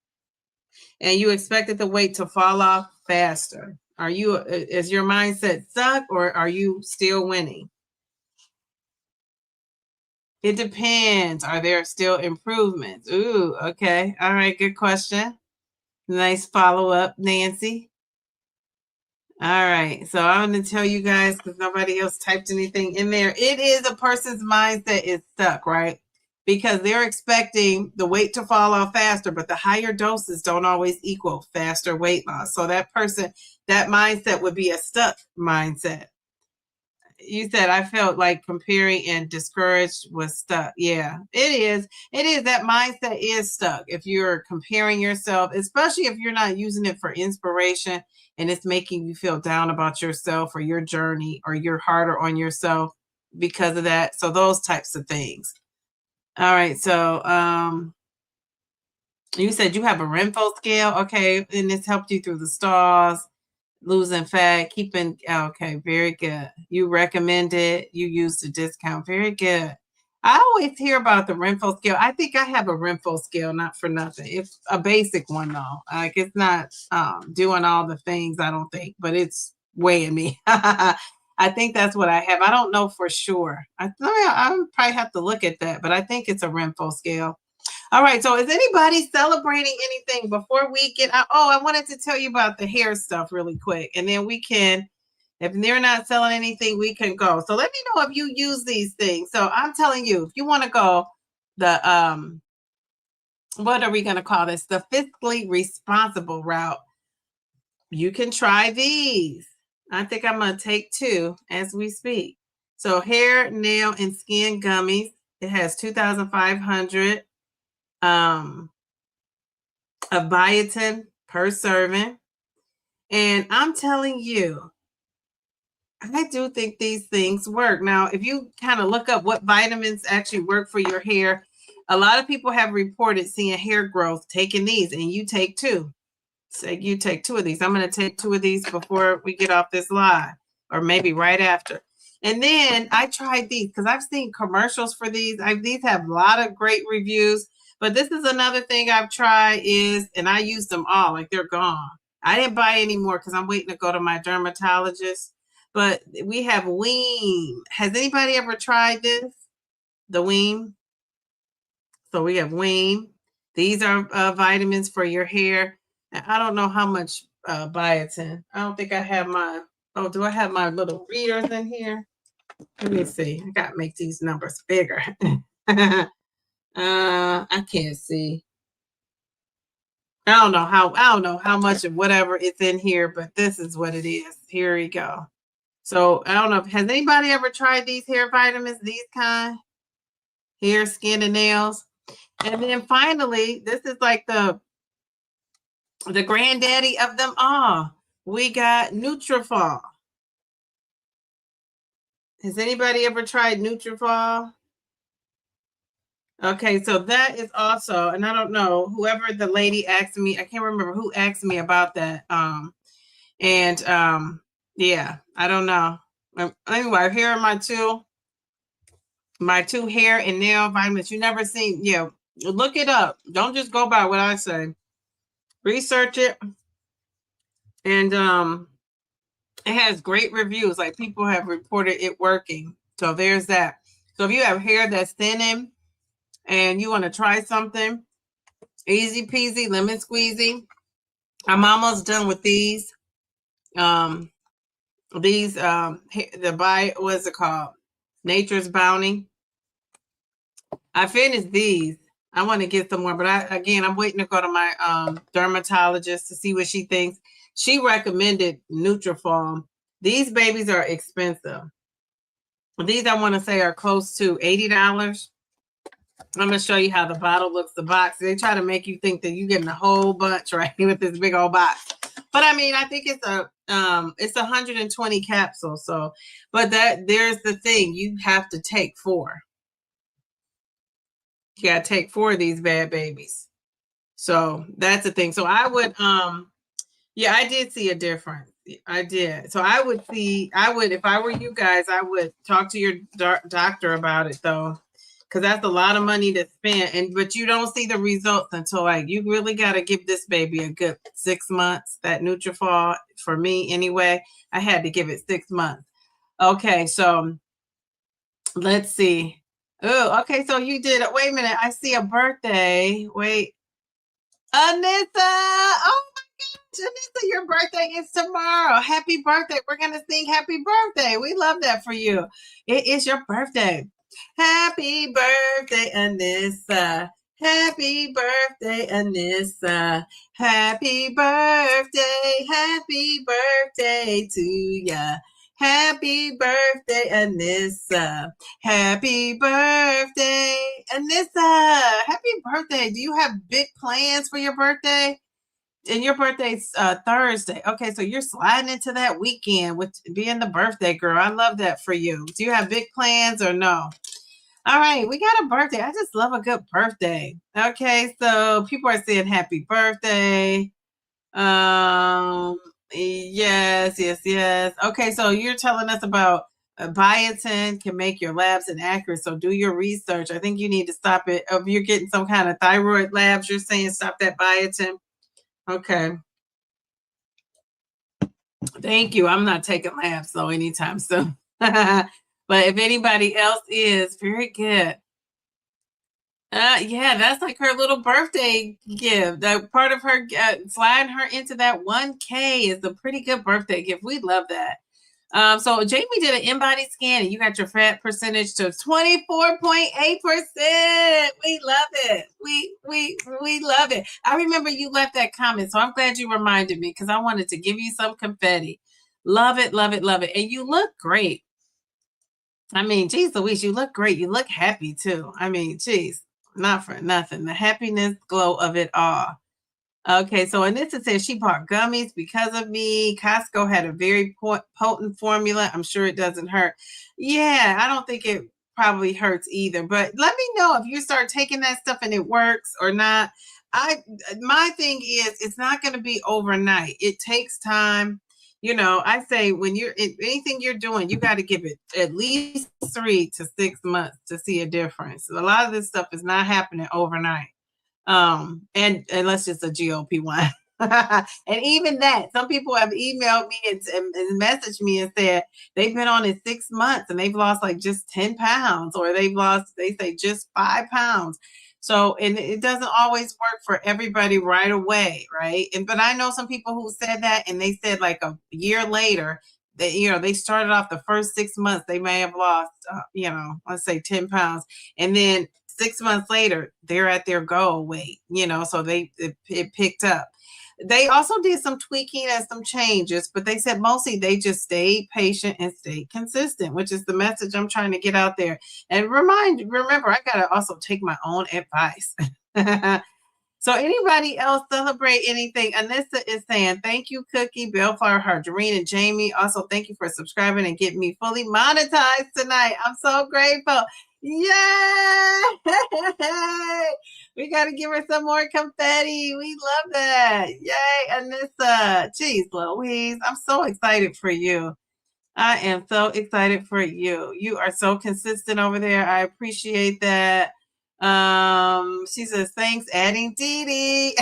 and you expected the weight to fall off faster. Are you, is your mindset stuck or are you still winning? It depends. Are there still improvements? Ooh, okay. All right. Good question. Nice follow up, Nancy. All right. So I'm going to tell you guys because nobody else typed anything in there. It is a person's mindset is stuck, right? Because they're expecting the weight to fall off faster, but the higher doses don't always equal faster weight loss. So that person, that mindset would be a stuck mindset. You said I felt like comparing and discouraged was stuck. Yeah, it is. It is. That mindset is stuck. If you're comparing yourself, especially if you're not using it for inspiration and it's making you feel down about yourself or your journey or you're harder on yourself because of that. So those types of things. All right. So you said you have a Renfo scale. Okay. And this helped you through the stars. Losing fat, keeping, okay, very good. You recommend it, you used a discount, very good. I always hear about the Renfo scale. I think I have a Renfo scale, not for nothing. It's a basic one though. Like it's not doing all the things, I don't think, but it's weighing me. I think that's what I have. I don't know for sure. I probably have to look at that, but I think it's a Renfo scale. All right. So is anybody celebrating anything before we get out? Oh, I wanted to tell you about the hair stuff really quick. And then we can, if they're not selling anything, we can go. So let me know if you use these things. So I'm telling you, if you want to go the, what are we going to call this? The fiscally responsible route. You can try these. I think I'm going to take 2 as we speak. So hair, nail, and skin gummies. It has 2,500 of biotin per serving. And I'm telling you, I do think these things work. Now, if you kind of look up what vitamins actually work for your hair, a lot of people have reported seeing hair growth taking these, and you take 2. So you take 2 of these. I'm going to take 2 of these before we get off this live, or maybe right after. And then I tried these because I've seen commercials for these. These have a lot of great reviews. But this is another thing I've tried is, and I use them all, like they're gone. I didn't buy any more because I'm waiting to go to my dermatologist. But we have Wean. Has anybody ever tried this? The Wean? So we have Wean. These are vitamins for your hair. I don't know how much biotin. I don't think I have my, oh, do I have my little readers in here? Let me see. I got to make these numbers bigger. I can't see. I don't know how much of whatever is in here, but this is what it is. Here we go. So I don't know. Has anybody ever tried these hair vitamins? These kind? Hair, skin, and nails. And then finally, this is like the granddaddy of them all. We got Nutrafol. Has anybody ever tried Nutrafol? Okay, so that is also, and I don't know, whoever the lady asked me, I can't remember who asked me about that. Yeah, I don't know. Anyway, here are my two hair and nail vitamins. You never seen, yeah, look it up. Don't just go by what I say. Research it. And it has great reviews. Like people have reported it working. So there's that. So if you have hair that's thinning and you want to try something, easy peasy, lemon squeezy. I'm almost done with these. What's it called? Nature's Bounty. I finished these. I want to get some more, but I'm waiting to go to my dermatologist to see what she thinks. She recommended Nutrafol. These babies are expensive. These I want to say are close to $80. I'm gonna show you how the bottle looks, the box. They try to make you think that you're getting a whole bunch, right, with this big old box. But I mean, I think it's 120 capsules. So, but there's the thing, you have to take 4. You gotta take 4 of these bad babies. So that's the thing. So I would yeah, I did see a difference. I did. So I would, if I were you guys, I would talk to your doctor about it though, because that's a lot of money to spend. But you don't see the results until like you really got to give this baby a good 6 months. That Nutrafol, for me anyway, I had to give it 6 months. Okay, so let's see. Oh, okay. So you did it. Wait a minute. I see a birthday. Wait, Anissa. Oh. Janissa, your birthday is tomorrow. Happy birthday. We're going to sing happy birthday. We love that for you. It is your birthday. Happy birthday, Anissa. Happy birthday, Anissa. Happy birthday. Happy birthday to ya. Happy birthday, Anissa. Happy birthday, Anissa. Happy birthday. Do you have big plans for your birthday? And your birthday's Thursday. Okay, so you're sliding into that weekend with being the birthday girl. I love that for you. Do you have big plans or no? All right, we got a birthday. I just love a good birthday. Okay, so people are saying happy birthday. Yes. Okay, so you're telling us about biotin can make your labs inaccurate. So do your research. I think you need to stop it. If you're getting some kind of thyroid labs, you're saying stop that biotin. Okay. Thank you. I'm not taking labs though anytime soon. But if anybody else is, very good. Yeah, that's like her little birthday gift. That part of her sliding her into that 1K is a pretty good birthday gift. We love that. So Jamie did an in-body scan and you got your fat percentage to 24.8%. We love it. We love it. I remember you left that comment, so I'm glad you reminded me because I wanted to give you some confetti. Love it, love it, love it. And you look great. I mean, geez Louise, you look great. You look happy too. I mean, geez, not for nothing. The happiness glow of it all. Okay, so Anissa says she bought gummies because of me. Costco had a very potent formula. I'm sure it doesn't hurt. Yeah, I don't think it probably hurts either. But let me know if you start taking that stuff and it works or not. My thing is it's not going to be overnight. It takes time. You know, I say when anything you're doing, you got to give it at least 3 to 6 months to see a difference. A lot of this stuff is not happening overnight. And unless it's a GLP-1. And even that, some people have emailed me and messaged me and said they've been on it 6 months and they've lost like just 10 pounds, or they say just 5 pounds. So, and it doesn't always work for everybody right away, right? But I know some people who said that, and they said like a year later that, they started off the first 6 months, they may have lost, let's say 10 pounds. And then 6 months later, they're at their goal weight, so it picked up. They also did some tweaking and some changes, but they said mostly they just stayed patient and stayed consistent, which is the message I'm trying to get out there. And remember, I got to also take my own advice. So anybody else celebrate anything? Anissa is saying, thank you, Cookie, Bellflower, Harderine, and Jamie. Also, thank you for subscribing and getting me fully monetized tonight. I'm so grateful. Yay! We got to give her some more confetti. We love that. Yay, Anissa. Jeez, Louise, I'm so excited for you. I am so excited for you. You are so consistent over there. I appreciate that. She says, thanks, adding Dee Dee.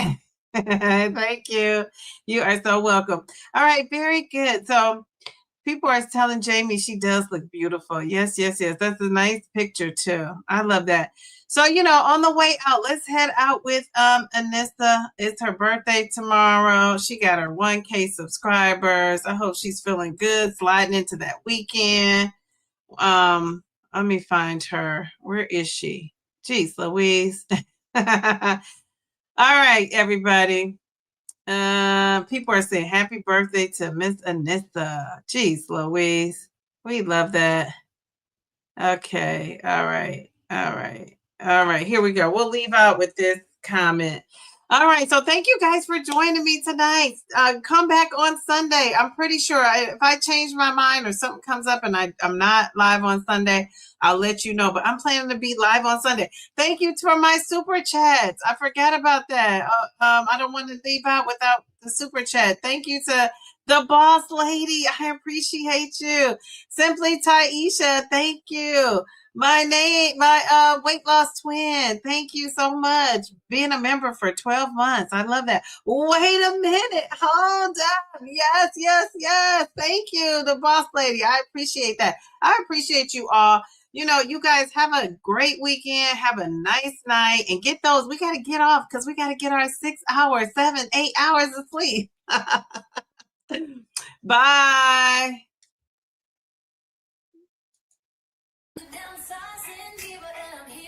Thank you. You are so welcome. All right, very good. So people are telling Jamie she does look beautiful. Yes. That's a nice picture too. I love that. So, on the way out, let's head out with Anissa. It's her birthday tomorrow. She got her 1K subscribers. I hope she's feeling good, sliding into that weekend. Let me find her. Where is she? Jeez, Louise. All right, everybody. People are saying happy birthday to Miss Anissa. Jeez, Louise. We love that. Okay. All right. All right, here we go. We'll leave out with this comment. All right, so thank you guys for joining me tonight. Come back on Sunday. I'm pretty sure if I change my mind or something comes up and I'm not live on Sunday, I'll let you know. But I'm planning to be live on Sunday. Thank you for my super chats. I forgot about that. I don't want to leave out without the super chat. Thank you to the boss lady. I appreciate you. Simply Taisha, thank you. My weight loss twin. Thank you so much. Being a member for 12 months. I love that. Wait a minute. Hold on. Yes, yes, yes. Thank you, the boss lady. I appreciate that. I appreciate you all. You know, you guys have a great weekend. Have a nice night and get those. We got to get off because we got to get our 6 hours, 7, 8 hours of sleep. Bye. Downsizing, Diva, and I'm here.